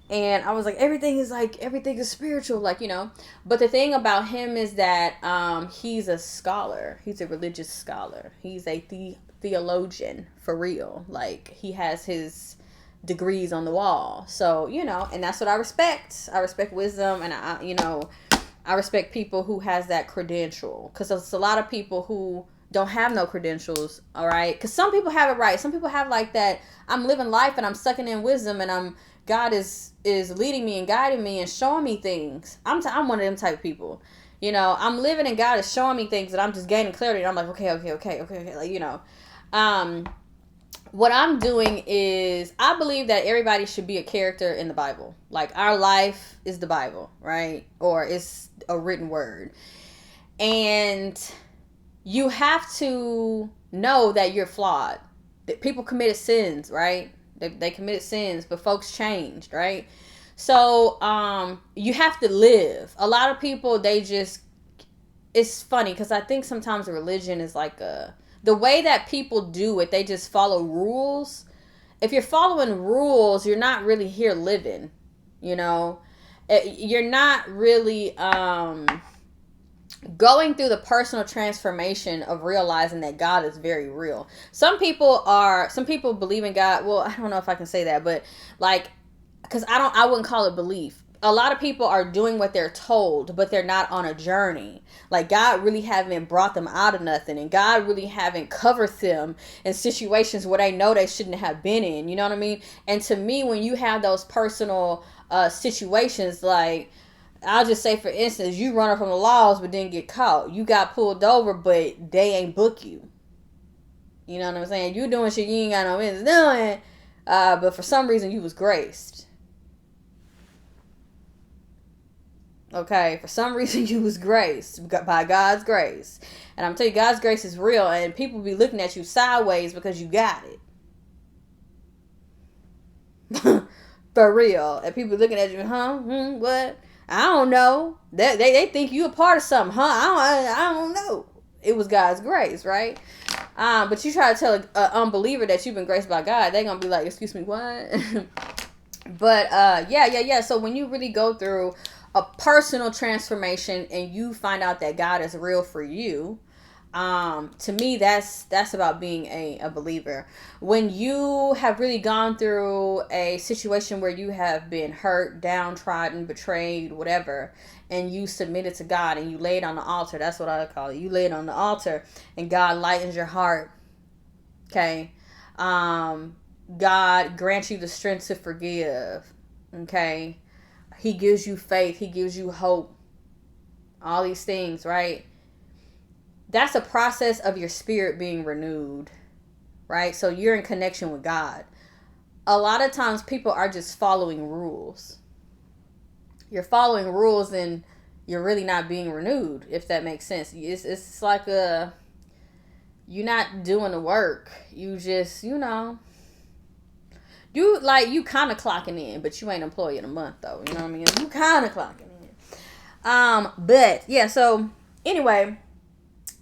And I was like, everything is spiritual, like, you know. But the thing about him is that he's a scholar. He's a religious scholar. He's a theologian for real. Like, he has his degrees on the wall. So, you know, and that's what I respect. I respect wisdom, and I respect people who has that credential, because there's a lot of people who don't have no credentials, all right? Because some people have it right. Some people have like that, I'm living life and I'm sucking in wisdom, and God is leading me and guiding me and showing me things. I'm one of them type of people. You know, I'm living and God is showing me things, and I'm just gaining clarity, and I'm like, okay. Like, you know. What I'm doing is, I believe that everybody should be a character in the Bible. Like, our life is the Bible, right? Or it's a written word. And you have to know that you're flawed. That people committed sins, right? They committed sins, but folks changed, right? So you have to live. A lot of people, it's funny because I think sometimes religion is like the way that people do it, they just follow rules. If you're following rules, you're not really here living, you know? You're not really going through the personal transformation of realizing that God is very real. Some people believe in God. Well, I don't know if I can say that, but like, because I wouldn't call it belief. A lot of people are doing what they're told, but they're not on a journey. Like, God really haven't brought them out of nothing, and God really haven't covered them in situations where they know they shouldn't have been in. You know what I mean? And to me, when you have those personal situations, like, I'll just say, for instance, you running from the laws but didn't get caught. You got pulled over, but they ain't book you. You know what I'm saying? You doing shit you ain't got no business doing, but for some reason you was graced. Okay, for some reason you was graced by God's grace. And I'm telling you, God's grace is real, and people be looking at you sideways because you got it. For real. And people looking at you, what? I don't know. They think you a part of something, I don't know. It was God's grace, right? But you try to tell an unbeliever that you've been graced by God, they're gonna be like, excuse me, what? But yeah. So when you really go through a personal transformation and you find out that God is real for you, to me, that's about being a believer. When you have really gone through a situation where you have been hurt, downtrodden, betrayed, whatever, and you submitted to God and you laid on the altar, that's what I call it. You laid on the altar and God lightens your heart. Okay. God grants you the strength to forgive. Okay. He gives you faith. He gives you hope. All these things, right? That's a process of your spirit being renewed, right? So you're in connection with God. A lot of times people are just following rules. You're following rules and you're really not being renewed, if that makes sense. It's like you're not doing the work. You just, you kind of clocking in, but you ain't employee of the month though. You know what I mean? You kind of clocking in. But yeah, so anyway,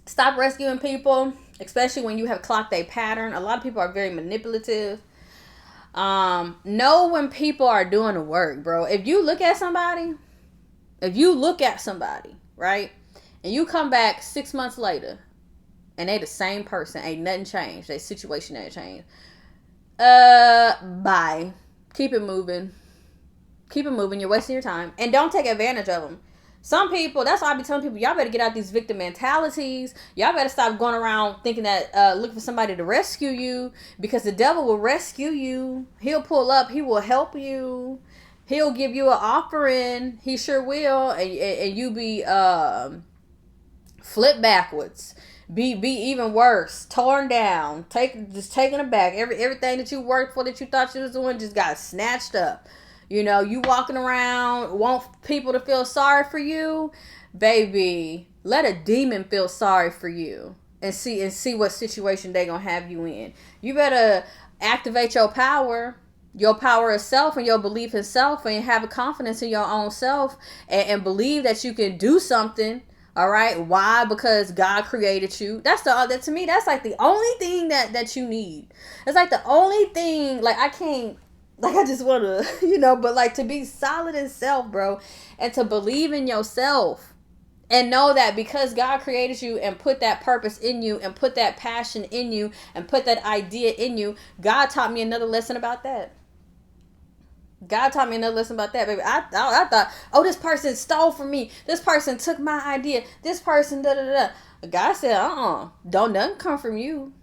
stop rescuing people, especially when you have clocked a pattern. A lot of people are very manipulative. Know when people are doing the work, bro. If you look at somebody, right, and you come back 6 months later and they the same person, ain't nothing changed, their situation ain't changed, bye. Keep it moving. You're wasting your time, and don't take advantage of them. Some people, that's why I be telling people, y'all better get out these victim mentalities. Y'all better stop going around thinking that, looking for somebody to rescue you, because the devil will rescue you. He'll pull up. He will help you. He'll give you an offering. He sure will. And you be, flipped backwards. Be even worse. Torn down. Just taken aback. Everything that you worked for, that you thought you was doing, just got snatched up. You walking around, want people to feel sorry for you, baby. Let a demon feel sorry for you and see what situation they gonna have you in. You better activate your power of self and your belief in self, and have a confidence in your own self, and believe that you can do something. All right. Why? Because God created you. That to me, that's like the only thing that you need. It's like the only thing, like I can't, like I just want to, but like to be solid in self, bro, and to believe in yourself. And know that because God created you and put that purpose in you and put that passion in you and put that idea in you, God taught me another lesson about that. God taught me another lesson about that, baby. I thought, oh, this person stole from me. This person took my idea. This person, da da da. God said, don't nothing come from you.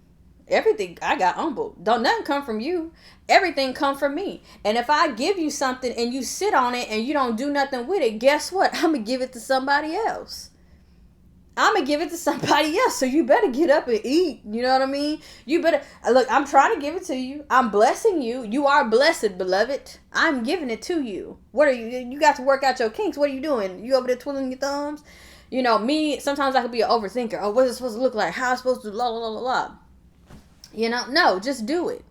Everything I got humble. Don't nothing come from you. Everything come from me. And if I give you something and you sit on it and you don't do nothing with it, guess what? I'm going to give it to somebody else. So you better get up and eat. You know what I mean? You better, look, I'm trying to give it to you. I'm blessing you. You are blessed, beloved. I'm giving it to you. What are you? You got to work out your kinks. What are you doing? You over there twiddling your thumbs? Me, sometimes I could be an overthinker. Oh, what's it supposed to look like? How it's supposed to la la la la. No, just do it.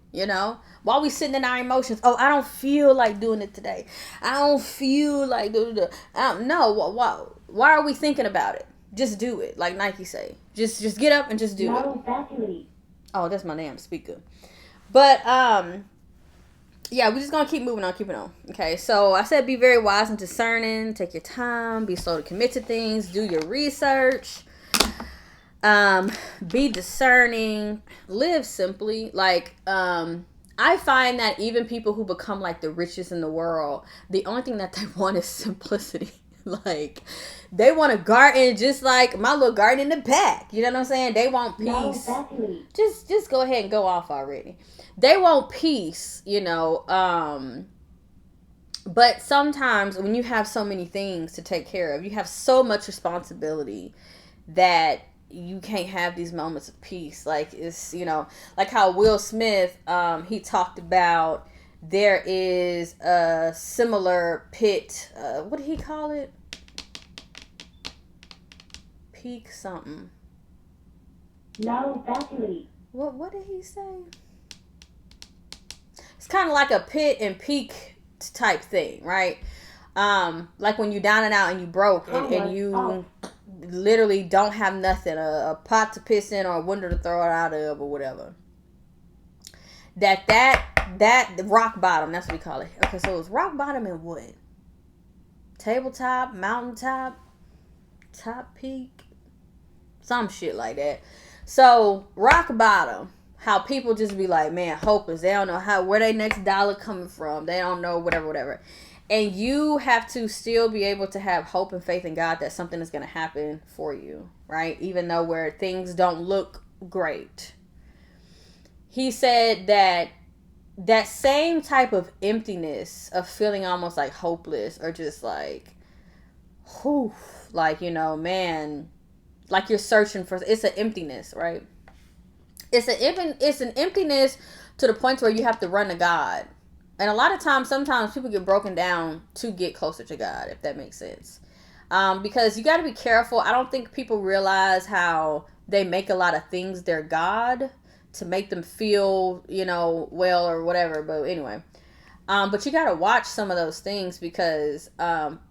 While we sitting in our emotions. Oh, I don't feel like doing it today. I don't feel like doing it. No, why are we thinking about it? Just do it, like Nike say. Just get up and just do it. Exactly. Oh, that's my damn speaker. But yeah, we're just gonna keep moving on, keeping on. Okay, so I said be very wise and discerning. Take your time. Be slow to commit to things. Do your research. Be discerning. Live simply. Like I find that even people who become like the richest in the world, the only thing that they want is simplicity. Like they want a garden just like my little garden in the back. You know what I'm saying? They want peace. No, exactly. Just go ahead and go off already. They want peace, but sometimes when you have so many things to take care of, you have so much responsibility that you can't have these moments of peace. Like it's, like how Will Smith, he talked about there is a similar pit. What did he call it? Peak something. No, exactly. What did he say? It's kind of like a pit and peak type thing, right? Like when you down and out and you broke and you literally don't have nothing, a pot to piss in or a window to throw it out of or whatever. That rock bottom, that's what we call it. Okay, so it's rock bottom and what? Tabletop, mountaintop, top peak, some shit like that. So rock bottom, how people just be like, man, hopeless. They don't know where their next dollar coming from. They don't know whatever. And you have to still be able to have hope and faith in God that something is going to happen for you, right? Even though where things don't look great. He said that same type of emptiness of feeling almost like hopeless or just like, whew, like, man, like you're searching for, it's an emptiness, right? It's an emptiness to the point where you have to run to God. And a lot of times, sometimes people get broken down to get closer to God, if that makes sense. Because you got to be careful. I don't think people realize how they make a lot of things their God to make them feel, well or whatever. But anyway, but you got to watch some of those things because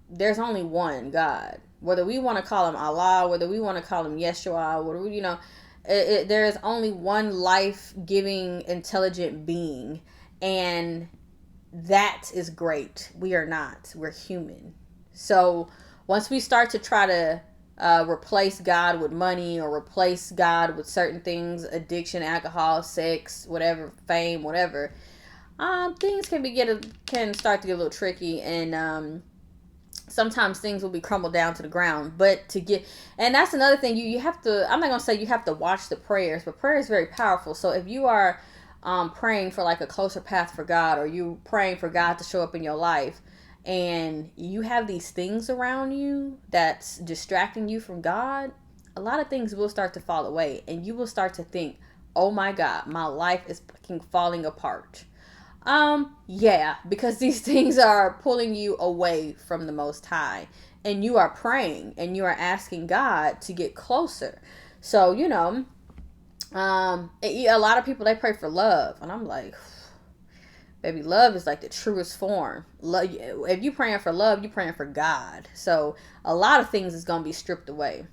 there's only one God. Whether we want to call him Allah, whether we want to call him Yeshua, whatever, there is only one life-giving, intelligent being. And that is great. We are not. We're human. So once we start to try to replace God with money or replace God with certain things, addiction, alcohol, sex, whatever, fame, whatever, things can start to get a little tricky, and sometimes things will be crumbled down to the ground. But and that's another thing, you have to, I'm not going to say you have to watch the prayers, but prayer is very powerful. So if you are praying for like a closer path for God, or you praying for God to show up in your life, and you have these things around you that's distracting you from God, a lot of things will start to fall away, and you will start to think, oh my God, my life is fucking falling apart. Yeah, because these things are pulling you away from the Most High, and you are praying and you are asking God to get closer. So, a lot of people, they pray for love, and I'm like, baby, love is like the truest form. Love, if you praying for love, you praying for God. So a lot of things is gonna be stripped away.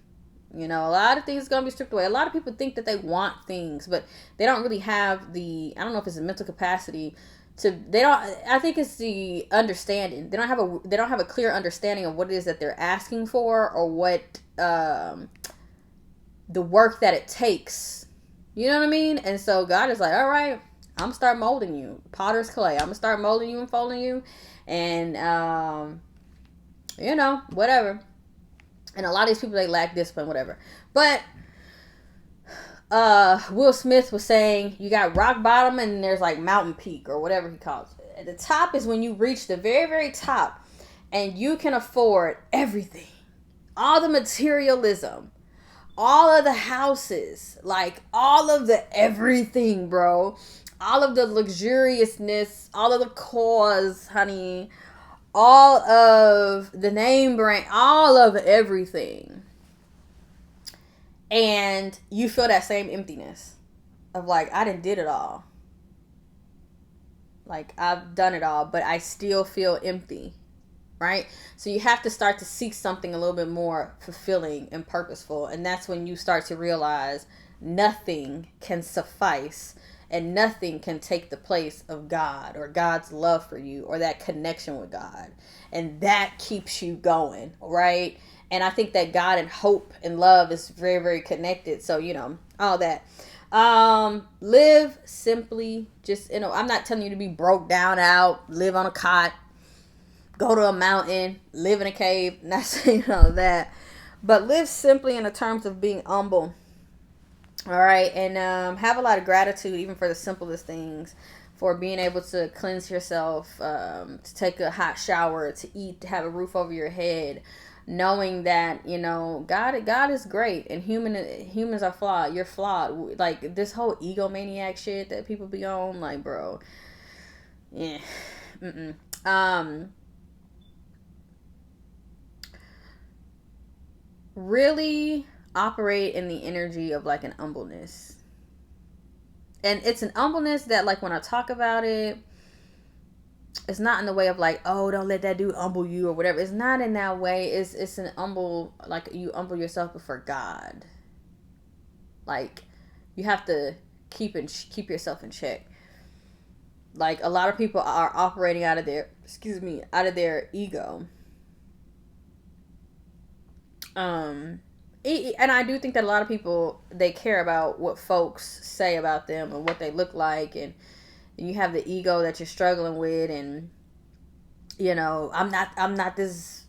A lot of things is gonna be stripped away. A lot of people think that they want things, but they don't really have the. I don't know if it's a mental capacity to. They don't. I think it's the understanding. They don't have a. They don't have a clear understanding of what it is that they're asking for, or what the work that it takes. You know what I mean? And so God is like, all right, I'm gonna start molding you, potter's clay. I'm gonna start molding you and folding you, and whatever. And a lot of these people, they lack discipline, whatever. But Will Smith was saying you got rock bottom and there's like mountain peak or whatever he calls it. At the top is when you reach the very, very top and you can afford everything, all the materialism, all of the houses, like all of the everything, bro. All of the luxuriousness, all of the cars, honey, all of the name brand, all of everything. And you feel that same emptiness of like, I done did it all. Like, I've done it all, but I still feel empty, right? So you have to start to seek something a little bit more fulfilling and purposeful. And that's when you start to realize nothing can suffice and nothing can take the place of God or God's love for you or that connection with God. And that keeps you going, right? And I think that God and hope and love is very, very connected. So, all that. Live simply. Just, I'm not telling you to be broke down out, live on a cot, go to a mountain, live in a cave. Not saying all that. But live simply in the terms of being humble. All right, and have a lot of gratitude even for the simplest things, for being able to cleanse yourself, to take a hot shower, to eat, to have a roof over your head, knowing that God is great and humans are flawed. You're flawed. Like this whole egomaniac shit that people be on, like, bro, yeah, really operate in the energy of like an humbleness. And it's an humbleness that, like, when I talk about it, it's not in the way of like, oh, don't let that dude humble you or whatever. It's not in that way. It's an humble, like, you humble yourself before God. Like, you have to keep yourself in check. Like, a lot of people are operating out of their ego. And I do think that a lot of people, they care about what folks say about them and what they look like, and you have the ego that you're struggling with, and I'm not this,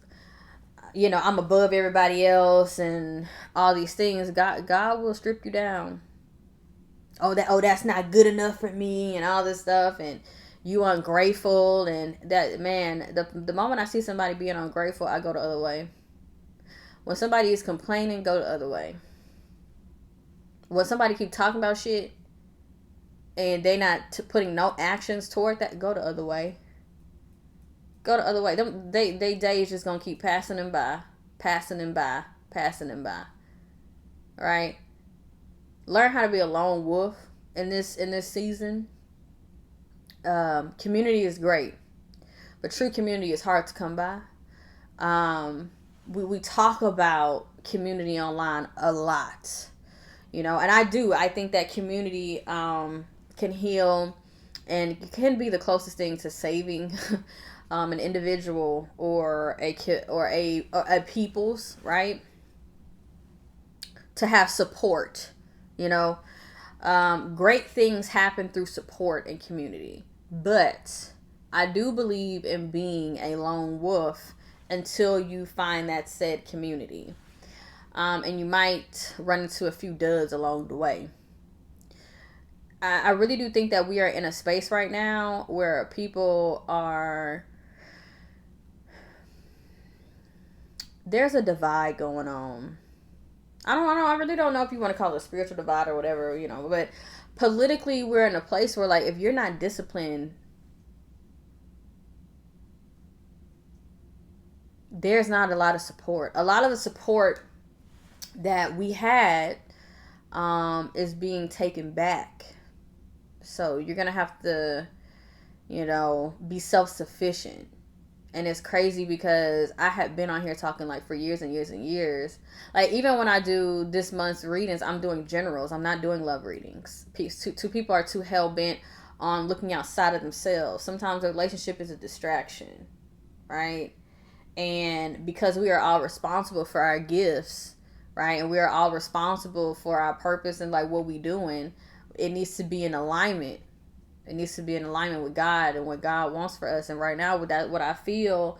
I'm above everybody else and all these things. God will strip you down. That's not good enough for me and all this stuff, and you ungrateful, and that, man, the moment I see somebody being ungrateful, I go the other way. When somebody is complaining, go the other way. When somebody keep talking about shit and they not putting no actions toward that, go the other way. Go the other way. They days just gonna keep passing them by. Right? Learn how to be a lone wolf in this season. Community is great, but true community is hard to come by. We talk about community online a lot, and I think that community can heal and can be the closest thing to saving an individual or a people's, right? To have support, great things happen through support and community, but I do believe in being a lone wolf until you find that said community. And you might run into a few duds along the way. I really do think that we are in a space right now where people are... There's a divide going on. I don't know. I really don't know if you want to call it a spiritual divide or whatever, but politically we're in a place where, like, if you're not disciplined there's not a lot of support. A lot of the support that we had is being taken back. So you're gonna have to, be self-sufficient. And it's crazy because I have been on here talking like for years and years and years. Like even when I do this month's readings, I'm doing generals. I'm not doing love readings. Two people are too hell bent on looking outside of themselves. Sometimes a relationship is a distraction, right? And because we are all responsible for our gifts, right? And we are all responsible for our purpose and like what we doing, it needs to be in alignment. It needs to be in alignment with God and what God wants for us. And right now, with that, what I feel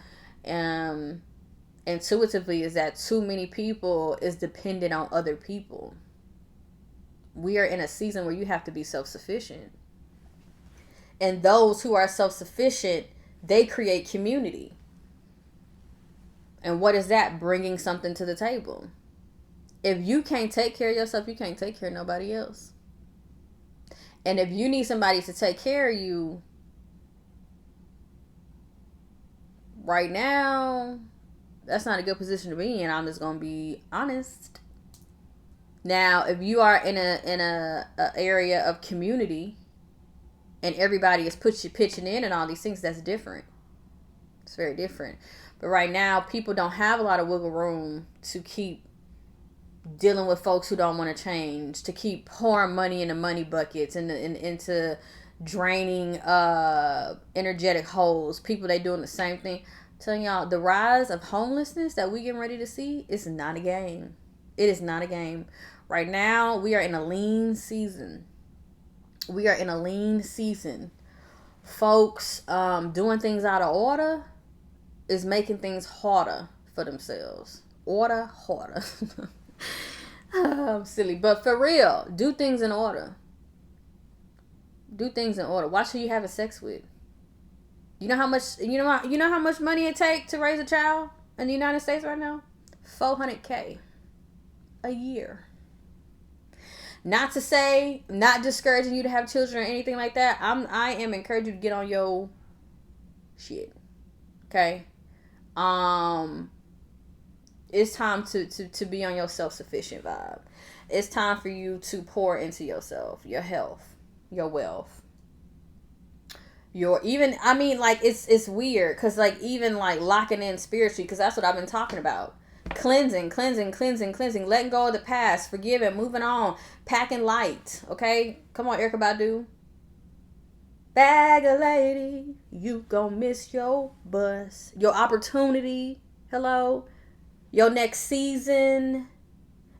intuitively is that too many people is dependent on other people. We are in a season where you have to be self-sufficient. And those who are self-sufficient, they create community. And what is that? Bringing something to the table. If you can't take care of yourself, you can't take care of nobody else. And if you need somebody to take care of you right now, that's not a good position to be in. I'm just gonna be honest. Now, if you are in a area of community and everybody is pitching in and all these things, that's different. It's very different. But right now, people don't have a lot of wiggle room to keep dealing with folks who don't want to change, to keep pouring money into money buckets and into draining energetic holes. People, they doing the same thing. I'm telling y'all, the rise of homelessness that we getting ready to see is not a game. It is not a game. Right now, we are in a lean season. We are in a lean season. Folks doing things out of order is making things harder for themselves. Harder. I'm silly, but for real, do things in order. Do things in order. Watch who you having sex with. You know how much money it takes to raise a child in the United States right now? $400K a year. Not to say, not discouraging you to have children or anything like that. I am encouraging you to get on your shit. Okay? It's time to be on your self-sufficient vibe. It's time for you to pour into yourself, your health, your wealth. It's weird because like even like locking in spiritually, because that's what I've been talking about. Cleansing, letting go of the past, forgiving, moving on, packing light. Okay? Come on, Erykah Badu. Bag a lady, you gon' miss your bus. Your opportunity. Hello? Your next season,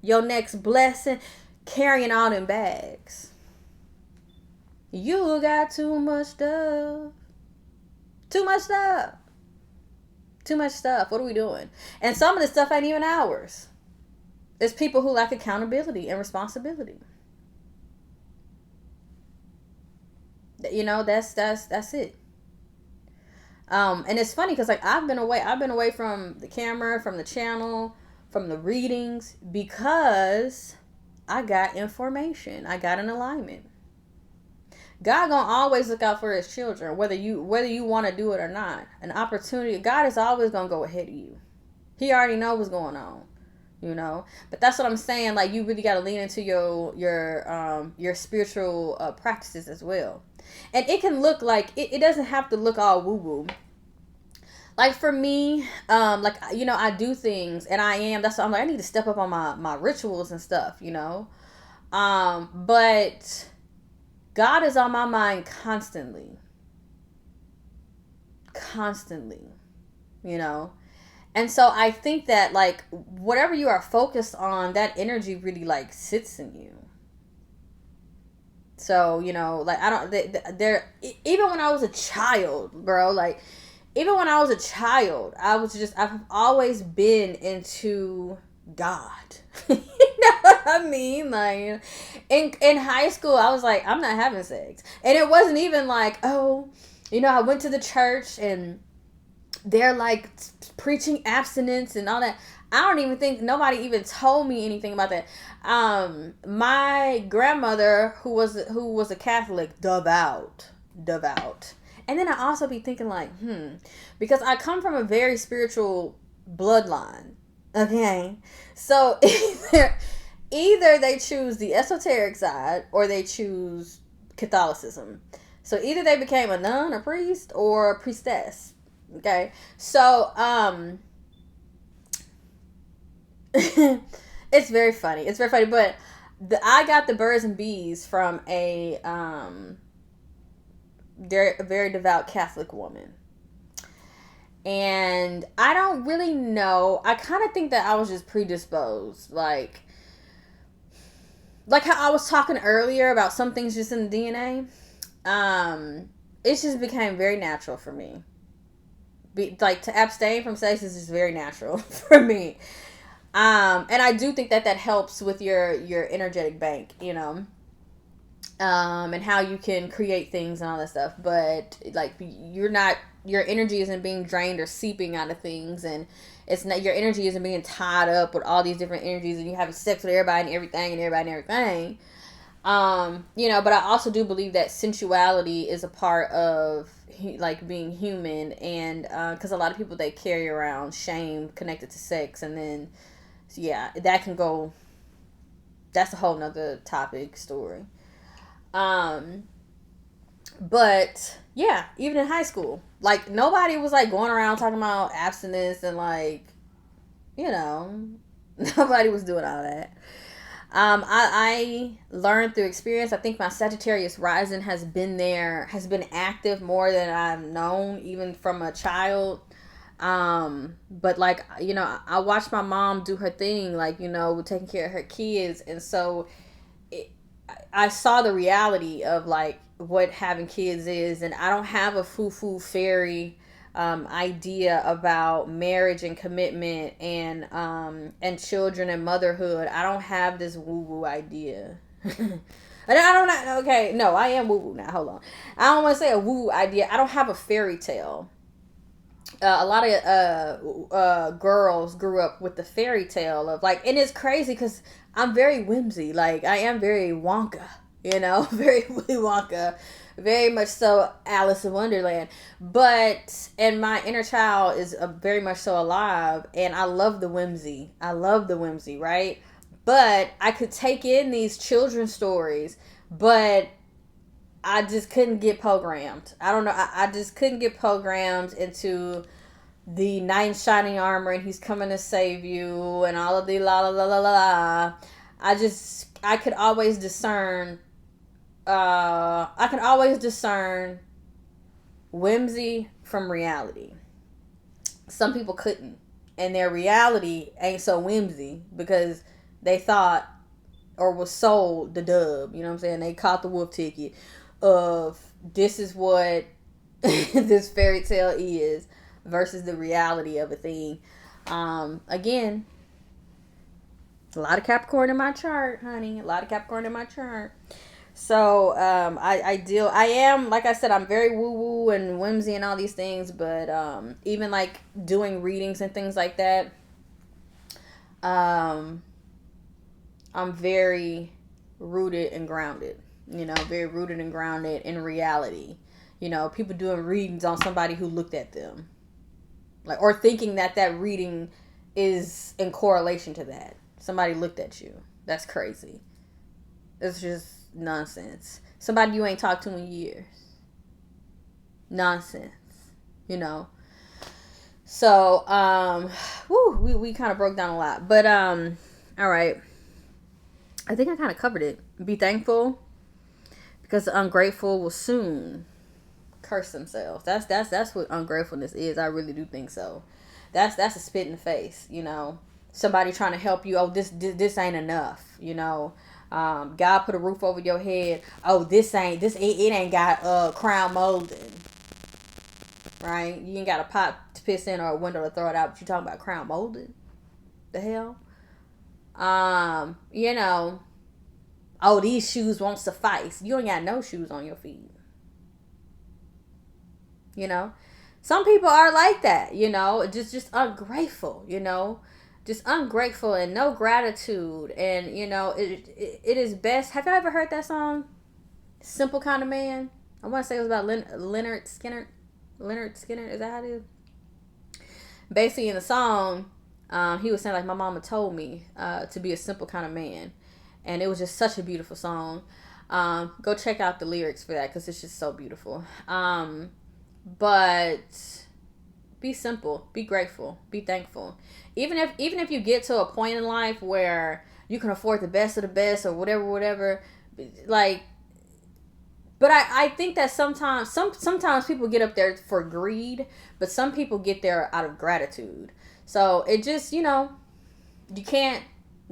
your next blessing, carrying all them bags. You got too much stuff. Too much stuff. Too much stuff. What are we doing? And some of this stuff ain't even ours. It's people who lack accountability and responsibility. That's it. And it's funny because like I've been away from the camera, from the channel, from the readings, because I got information. I got an alignment. God gonna always look out for his children, whether you want to do it or not. An opportunity, God is always gonna go ahead of you. He already knows what's going on, But that's what I'm saying. Like you really gotta lean into your spiritual practices as well. And it can look like it doesn't have to look all woo woo. Like for me, I do things, and that's why I'm like I need to step up on my rituals and stuff, But God is on my mind constantly, And so I think that like whatever you are focused on, that energy really like sits in you. So, like I don't, even when I was a child, bro, like even when I was a child, I've always been into God. You know what I mean? Like in high school, I was like, I'm not having sex. And it wasn't even like, oh, I went to the church and they're like preaching abstinence and all that. I don't even think nobody even told me anything about that. My grandmother, who was a Catholic, devout. And then I also be thinking like, because I come from a very spiritual bloodline. Okay, so either they choose the esoteric side or they choose Catholicism. So either they became a nun, a priest, or a priestess. Okay, so it's very funny. It's very funny, but I got the birds and bees from a very devout Catholic woman. And I don't really know. I kind of think that I was just predisposed. Like how I was talking earlier about some things just in the DNA. It just became very natural for me. Like to abstain from sex is just very natural for me. And I do think that that helps with your energetic bank, you know, and how you can create things and all that stuff. But like your energy isn't being drained or seeping out of things, and it's not your energy isn't being tied up with all these different energies, and you having sex with everybody and everything and everybody and everything. You know, but I also do believe that sensuality is a part of like being human, and because a lot of people, they carry around shame connected to sex, and then yeah, that can go. That's a whole nother topic story. Um, but yeah, even in high school, like nobody was like going around talking about abstinence and like, you know, nobody was doing all that. I learned through experience. I think my Sagittarius rising has been active more than I've known, even from a child. But like, you know, I watched my mom do her thing, like, you know, taking care of her kids. And so it, I saw the reality of like what having kids is. And I don't have a foo fairy idea about marriage and commitment and children and motherhood. I don't have this woo woo idea. I don't. Okay, no, I am woo woo now. Hold on. I don't want to say a woo woo idea. I don't have a fairy tale. A lot of girls grew up with the fairy tale of like, and it's crazy because I'm very whimsy. Like I am very Wonka, you know, very Willy Wonka, very much so Alice in Wonderland. But and my inner child is very much so alive, and I love the whimsy. I love the whimsy, right? But I could take in these children's stories, but I just couldn't get programmed. I don't know. I just couldn't get programmed into the knight in shining armor and he's coming to save you and all of the la la la la la. I could always discern. I could always discern whimsy from reality. Some people couldn't, and their reality ain't so whimsy because they thought or was sold the dub. You know what I'm saying? They caught the wolf ticket of this is what this fairy tale is versus the reality of a thing. Again, a lot of Capricorn in my chart, honey. A lot of Capricorn in my chart. So I am, like I said, I'm very woo woo and whimsy and all these things, but even like doing readings and things like that, I'm very rooted and grounded. You know, very rooted and grounded in reality. You know, people doing readings on somebody who looked at them, like, or thinking that that reading is in correlation to that. Somebody looked at you. That's crazy. It's just nonsense. Somebody you ain't talked to in years. Nonsense. You know. So, we kind of broke down a lot. But, all right. I think I kind of covered it. Be thankful, because the ungrateful will soon curse themselves. That's what ungratefulness is. I really do think so. That's a spit in the face, you know. Somebody trying to help you. Oh, this ain't enough, you know. God put a roof over your head. Oh, it ain't got crown molding. Right? You ain't got a pot to piss in or a window to throw it out, but you talking about crown molding? The hell? You know, oh, these shoes won't suffice. You ain't got no shoes on your feet. You know, some people are like that, you know, just ungrateful, you know, just ungrateful and no gratitude. And, you know, it is best. Have you ever heard that song? Simple Kind of Man. I want to say it was about Leonard Skinner. Leonard Skinner, is that how it is? basically in the song, he was saying like, my mama told me to be a simple kind of man, and it was just such a beautiful song. Go check out the lyrics for that because it's just so beautiful. But be simple, be grateful, be thankful. Even if you get to a point in life where you can afford the best of the best or whatever, like. But I think that sometimes people get up there for greed, but some people get there out of gratitude. So it just, you can't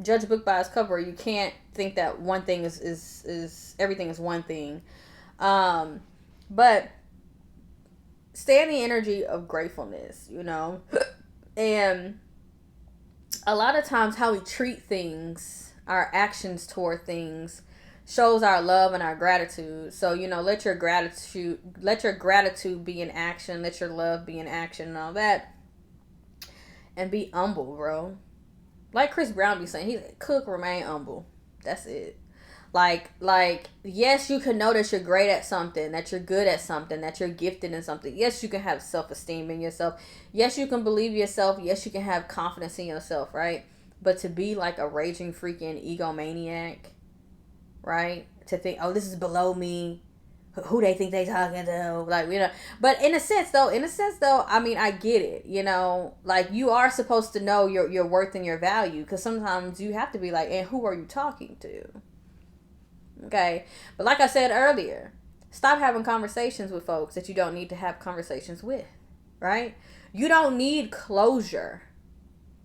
judge a book by its cover. You can't think that one thing is everything is one thing. But stay in the energy of gratefulness, and a lot of times how we treat things, our actions toward things, shows our love and our gratitude. So, let your gratitude be in action, let your love be in action and all that. And be humble, bro. Like Chris Brown be saying, he's like, cook, remain humble. That's it. Like, yes, you can know that you're great at something, that you're good at something, that you're gifted in something. Yes, you can have self-esteem in yourself. Yes, you can believe yourself. Yes, you can have confidence in yourself, right? But to be like a raging freaking egomaniac, right? To think, oh, this is below me. Who they think they talking to? Like, But in a sense, though, I mean, I get it. Like you are supposed to know your worth and your value, because sometimes you have to be like, and who are you talking to? Okay, but like I said earlier, stop having conversations with folks that you don't need to have conversations with. Right? You don't need closure.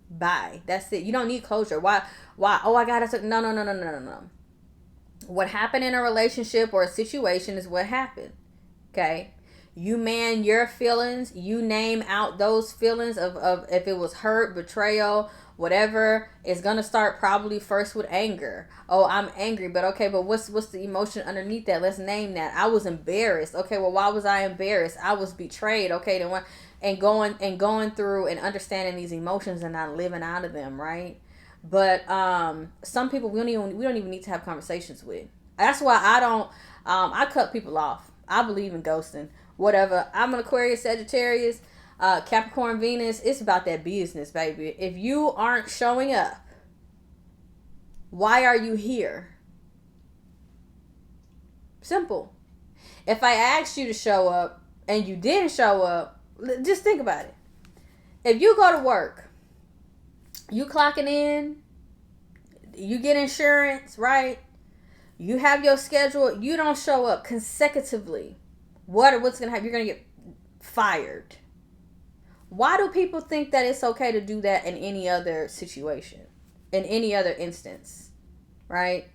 Bye. That's it. You don't need closure. Why? Oh, I gotta. No. What happened in a relationship or a situation is what happened. Okay? You man your feelings. You name out those feelings of if it was hurt, betrayal, whatever. It's gonna start probably first with anger. Oh, I'm angry, but okay, but what's the emotion underneath that? Let's name that. I was embarrassed. Okay, well, why was I embarrassed? I was betrayed. Okay, then what? And going through and understanding these emotions and not living out of them, right? But some people we don't even need to have conversations with. That's why I cut people off. I believe in ghosting. Whatever. I'm an Aquarius, Sagittarius, Capricorn, Venus. It's about that business, baby. If you aren't showing up, why are you here? Simple. If I asked you to show up and you didn't show up, just think about it. If you go to work, you clocking in, you get insurance, right? You have your schedule, you don't show up consecutively. What's going to happen? You're going to get fired. Why do people think that it's okay to do that in any other situation? In any other instance, right?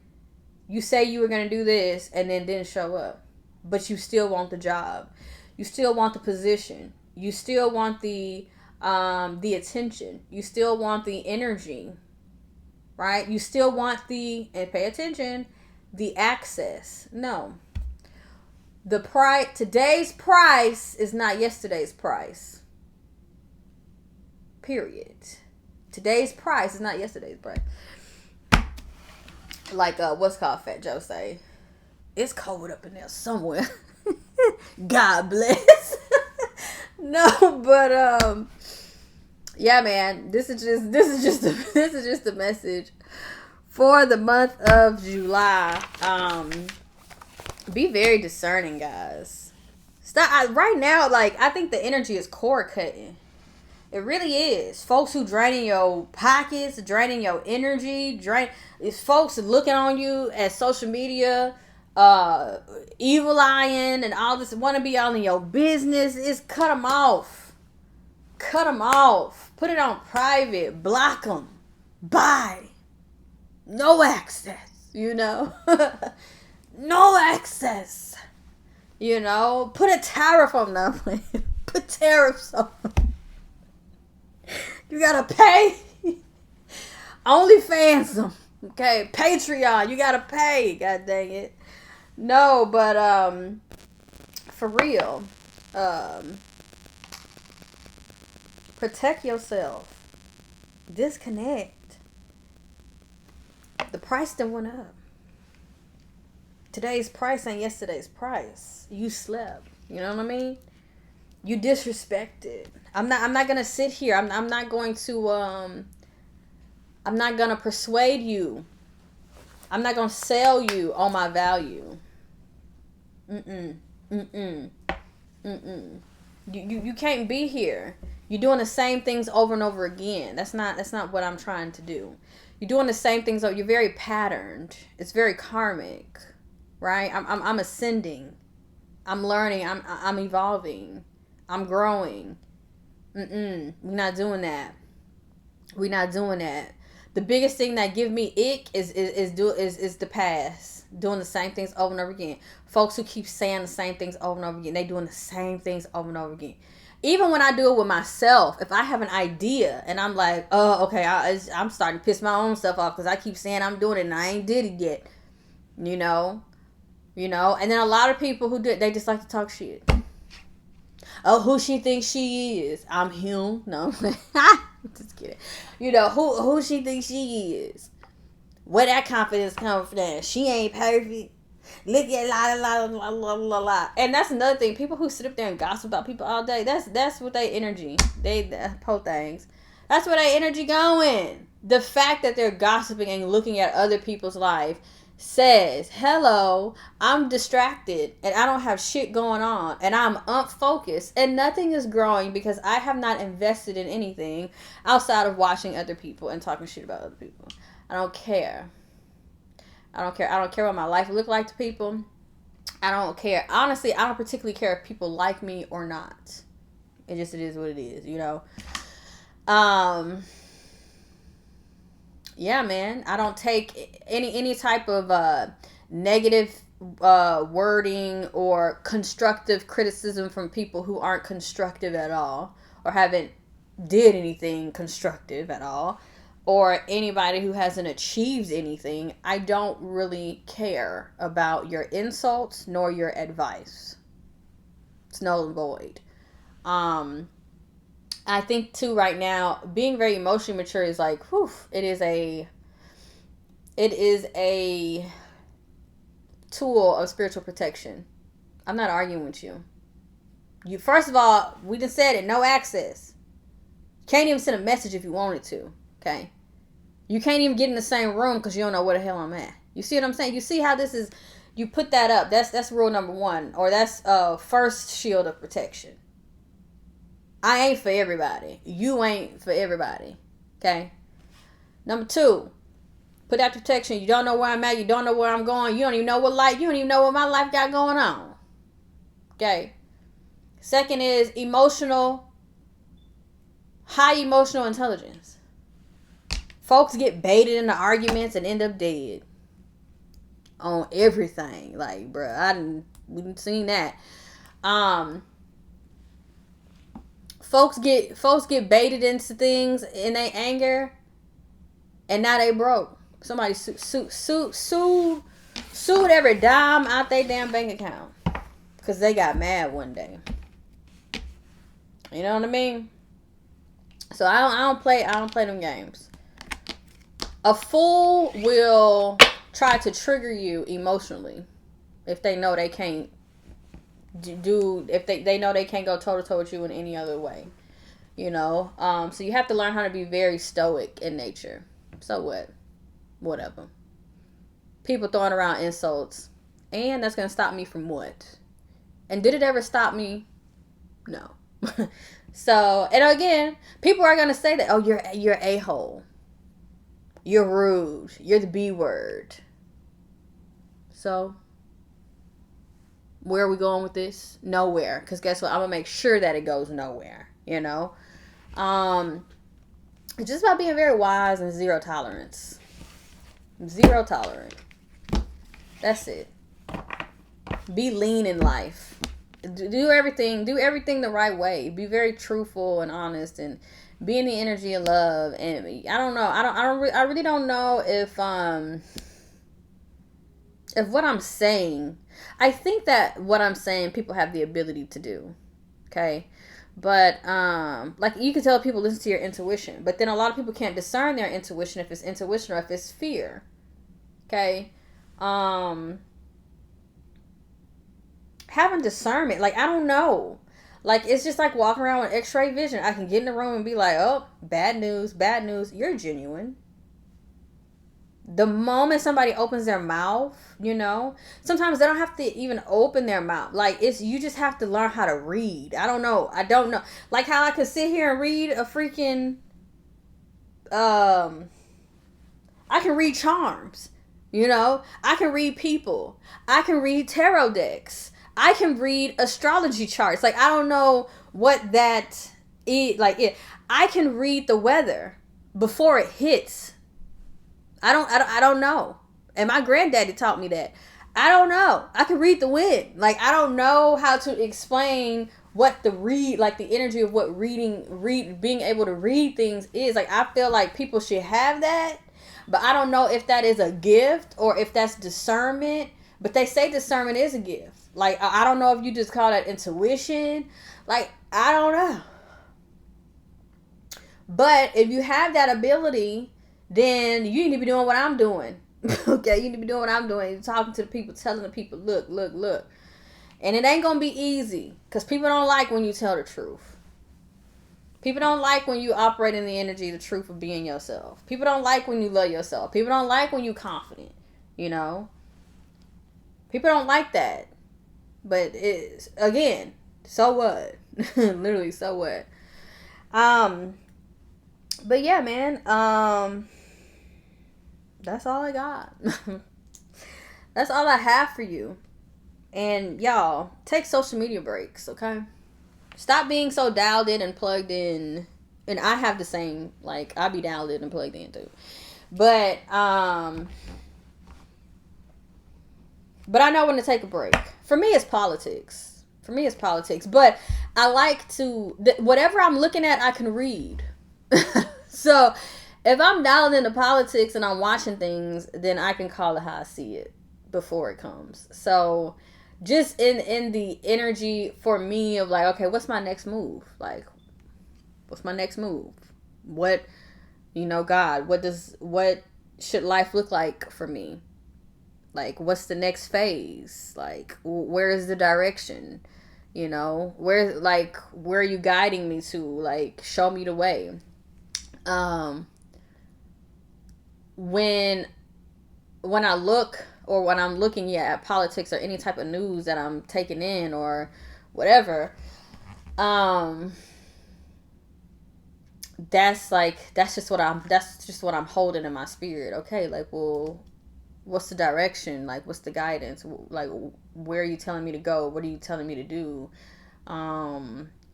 You say you were going to do this and then didn't show up, but you still want the job. You still want the position. You still want the attention. You still want the energy, right? You still want and pay attention, the access. No. Today's price is not yesterday's price. Period. Today's price is not yesterday's price. Like what's called Fat Joe say, it's cold up in there somewhere. God bless. No, but yeah, man, this is just a message for the month of July. Be very discerning, guys. Stop right now. Like, I think the energy is cord cutting. It really is. Folks who draining your pockets, draining your energy, it's folks looking on you at social media, evil eyeing and all this, want to be all in your business. Is cut them off. Cut them off. Put it on private. Block them. Bye. No access. No access. Put a tariff on them. Put tariffs on them. You gotta pay. OnlyFans them. Okay, Patreon. You gotta pay. God dang it. No, but for real, protect yourself. Disconnect. The price done went up. Today's price ain't yesterday's price. You slept. You know what I mean? You disrespected. I'm not gonna sit here. I'm not going to I'm not gonna persuade you. I'm not gonna sell you on my value. Mm-mm. Mm-mm. Mm-mm. You can't be here. You're doing the same things over and over again. That's not what I'm trying to do. You're doing the same things. You're very patterned. It's very karmic, right? I'm ascending. I'm learning. I'm evolving. I'm growing. We're not doing that. We're not doing that. The biggest thing that give me ick is the past. Doing the same things over and over again. Folks who keep saying the same things over and over again. They doing the same things over and over again. Even when I do it with myself, if I have an idea and I'm like, oh, okay, I'm starting to piss my own stuff off because I keep saying I'm doing it and I ain't did it yet. You know? And then a lot of people who do it, they just like to talk shit. Oh, who she thinks she is. I'm him. No. Just kidding. Who she thinks she is. Where that confidence comes from. She ain't perfect. Look at la. And that's another thing. People who sit up there and gossip about people all day, that's what they energy. They po things. That's where their energy going. The fact that they're gossiping and looking at other people's life says, hello, I'm distracted and I don't have shit going on and I'm unfocused and nothing is growing because I have not invested in anything outside of watching other people and talking shit about other people. I don't care. I don't care what my life look like to people. I don't care. Honestly, I don't particularly care if people like me or not. It is what it is, Yeah, man. I don't take any type of negative wording or constructive criticism from people who aren't constructive at all or haven't did anything constructive at all, or anybody who hasn't achieved anything. I don't really care about your insults nor your advice. It's null and void. I think too right now, being very emotionally mature is like, whew, it is a tool of spiritual protection. I'm not arguing with you. You, first of all, we just said it, no access. Can't even send a message if you wanted to. Okay. You can't even get in the same room because you don't know where the hell I'm at. You see what I'm saying? You see how this is, you put that up. That's rule number one, or that's first shield of protection. I ain't for everybody. You ain't for everybody. Okay. Number two, put that protection. You don't know where I'm at. You don't know where I'm going. You don't even know you don't even know what my life got going on. Okay. Second is high emotional intelligence. Folks get baited into arguments and end up dead on everything. Like, bruh, we didn't seen that. Folks get baited into things in their anger, and now they broke. Somebody sued every dime out their damn bank account because they got mad one day. You know what I mean? So I don't play them games. A fool will try to trigger you emotionally if they know they can't if they know they can't go toe to toe with you in any other way. So you have to learn how to be very stoic in nature. So what? Whatever. People throwing around insults, and that's gonna stop me from what? And did it ever stop me? No. So, and again, people are gonna say that, oh, you're a-hole. You're rude. You're the B word. So, where are we going with this? Nowhere. Because guess what? I'm going to make sure that it goes nowhere. It's just about being very wise and zero tolerance. Zero tolerance. That's it. Be lean in life. Do everything the right way. Be very truthful and honest and be in the energy of love. And I don't know. I really don't know if what I'm saying, I think that what I'm saying people have the ability to do. Okay? But like you can tell people listen to your intuition, but then a lot of people can't discern their intuition if it's intuition or if it's fear. Okay? Having discernment, like I don't know. Like, it's just like walking around with x-ray vision. I can get in the room and be like, oh, bad news, bad news. You're genuine. The moment somebody opens their mouth, sometimes they don't have to even open their mouth. Like, it's, you just have to learn how to read. I don't know. Like how I could sit here and read a freaking, I can read charms. I can read people. I can read tarot decks. I can read astrology charts. Like, I don't know what that is. Like, I can read the weather before it hits. I don't know. And my granddaddy taught me that. I don't know. I can read the wind. Like, I don't know how to explain what the energy of what being able to read things is. Like, I feel like people should have that, but I don't know if that is a gift or if that's discernment. But they say discernment is a gift. Like, I don't know if you just call that intuition. Like, I don't know. But if you have that ability, then you need to be doing what I'm doing. Okay, you need to be doing what I'm doing. You're talking to the people, telling the people, look. And it ain't going to be easy, because people don't like when you tell the truth. People don't like when you operate in the energy, the truth of being yourself. People don't like when you love yourself. People don't like when you're confident, People don't like that. But it's, again, so what? Literally, so what? But yeah, man, that's all I got. That's all I have for you. And y'all, take social media breaks, okay? Stop being so dialed in and plugged in. And I have the same, like, I be dialed in and plugged in too. But I know when to take a break. For me, it's politics. But I like to, whatever I'm looking at, I can read. So if I'm dialed into politics and I'm watching things, then I can call it how I see it before it comes. So just in the energy for me of like, okay, what's my next move? Like, what's my next move? What, God, what should life look like for me? Like, what's the next phase? Like, where is the direction? Where are you guiding me to? Like, show me the way. When I look, or when I'm looking at politics or any type of news that I'm taking in or whatever, that's just what I'm holding in my spirit. Okay, like, well, what's the direction? Like, what's the guidance? Like, where are you telling me to go? What are you telling me to do?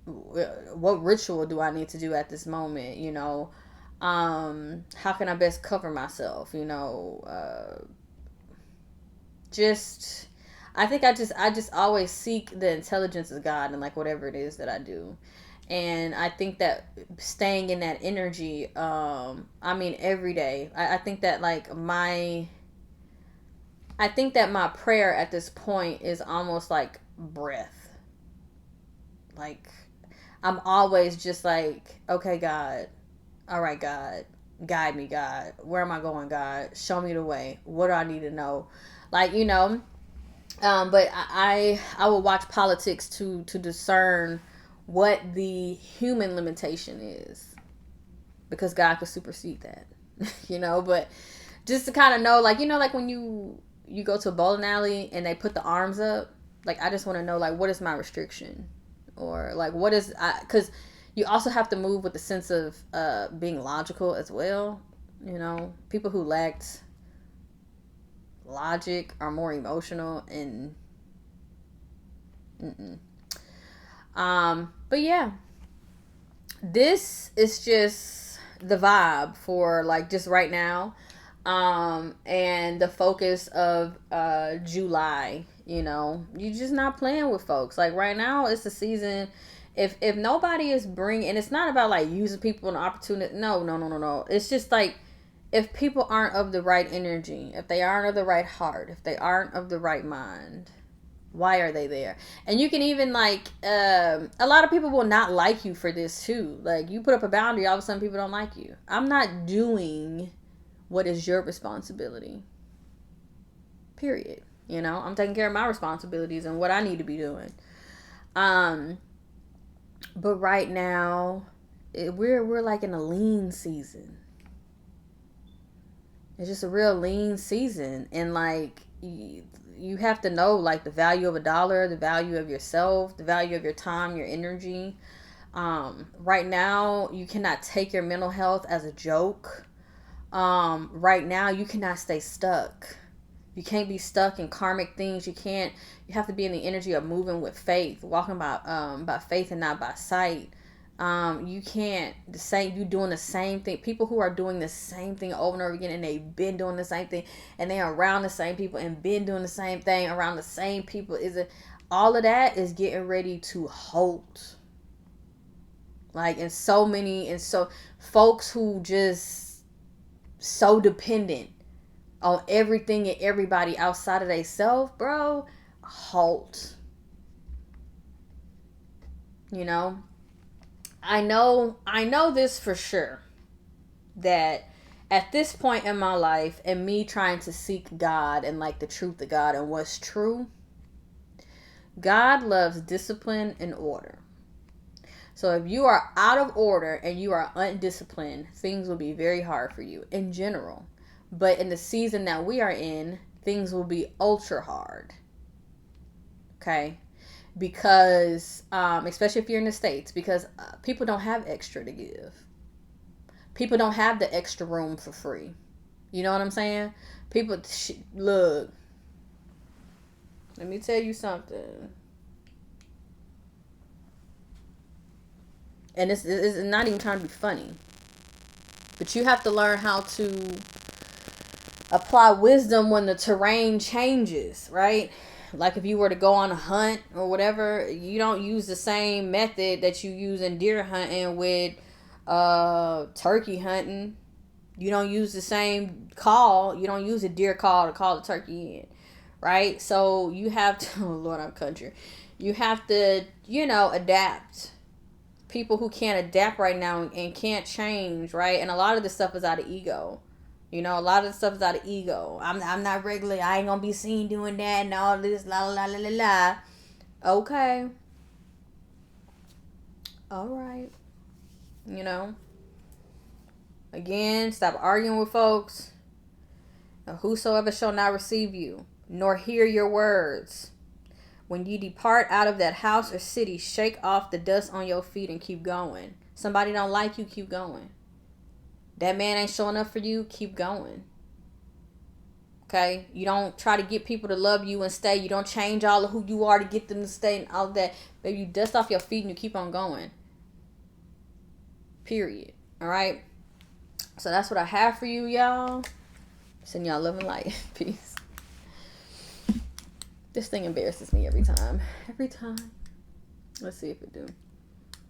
What ritual do I need to do at this moment? How can I best cover myself? I think I just always seek the intelligence of God and like whatever it is that I do. And I think that staying in that energy, every day, I think that my prayer at this point is almost like breath. Like, I'm always just like, okay, God, all right, God, guide me, God. Where am I going, God? Show me the way. What do I need to know? Like, but I will watch politics to discern what the human limitation is, because God could supersede that, but just to kind of know, like, like when you go to a bowling alley and they put the arms up, like, I just want to know, like, what is my restriction, or like, what is because you also have to move with the sense of being logical as well. People who lacked logic are more emotional and but yeah, this is just the vibe for like just right now, and the focus of July. You're just not playing with folks. Like, right now it's the season. If nobody is bringing, and it's not about like using people an opportunity. No. It's just like, if people aren't of the right energy, if they aren't of the right heart, if they aren't of the right mind, why are they there? And you can even like, a lot of people will not like you for this too. Like, you put up a boundary, all of a sudden people don't like you. I'm not doing what is your responsibility. Period. I'm taking care of my responsibilities and what I need to be doing. But right now, we're like in a lean season. It's just a real lean season, and like you have to know like the value of a dollar, the value of yourself, the value of your time, your energy. Right now, you cannot take your mental health as a joke. Right now, you cannot stay stuck. You can't be stuck in karmic things. You can't. You have to be in the energy of moving with faith, walking by faith and not by sight. You can't the same. You doing the same thing. People who are doing the same thing over and over again, and they've been doing the same thing, and they are around the same people, and been doing the same thing around the same people. Is it all of that is getting ready to halt? Like, and so folks who just so dependent on everything and everybody outside of themselves, bro, halt. You know, I know this for sure, that at this point in my life and me trying to seek God and like the truth of God and what's true, God loves discipline and order. So if you are out of order and you are undisciplined, things will be very hard for you in general. But in the season that we are in, things will be ultra hard. Okay? Because, especially if you're in the States, because people don't have extra to give. People don't have the extra room for free. You know what I'm saying? People, look, let me tell you something. And it's not even trying to be funny. But you have to learn how to apply wisdom when the terrain changes, right? Like if you were to go on a hunt or whatever, you don't use the same method that you use in deer hunting with turkey hunting. You don't use the same call. You don't use a deer call to call the turkey in, right? So you have to, oh Lord, I'm country. You have to, adapt. People who can't adapt right now and can't change, right? And a lot of this stuff is out of ego. A lot of the stuff is out of ego. I'm not regular. I ain't gonna be seen doing that and all this la la la la la. Okay. All right. Again, stop arguing with folks. Whosoever shall not receive you, nor hear your words. When you depart out of that house or city, shake off the dust on your feet and keep going. Somebody don't like you, keep going. That man ain't showing up for you, keep going. Okay? You don't try to get people to love you and stay. You don't change all of who you are to get them to stay and all of that. Baby, you dust off your feet and you keep on going. Period. Alright? So that's what I have for you, y'all. Send y'all love and light. Peace. This thing embarrasses me every time. Every time. Let's see if it do.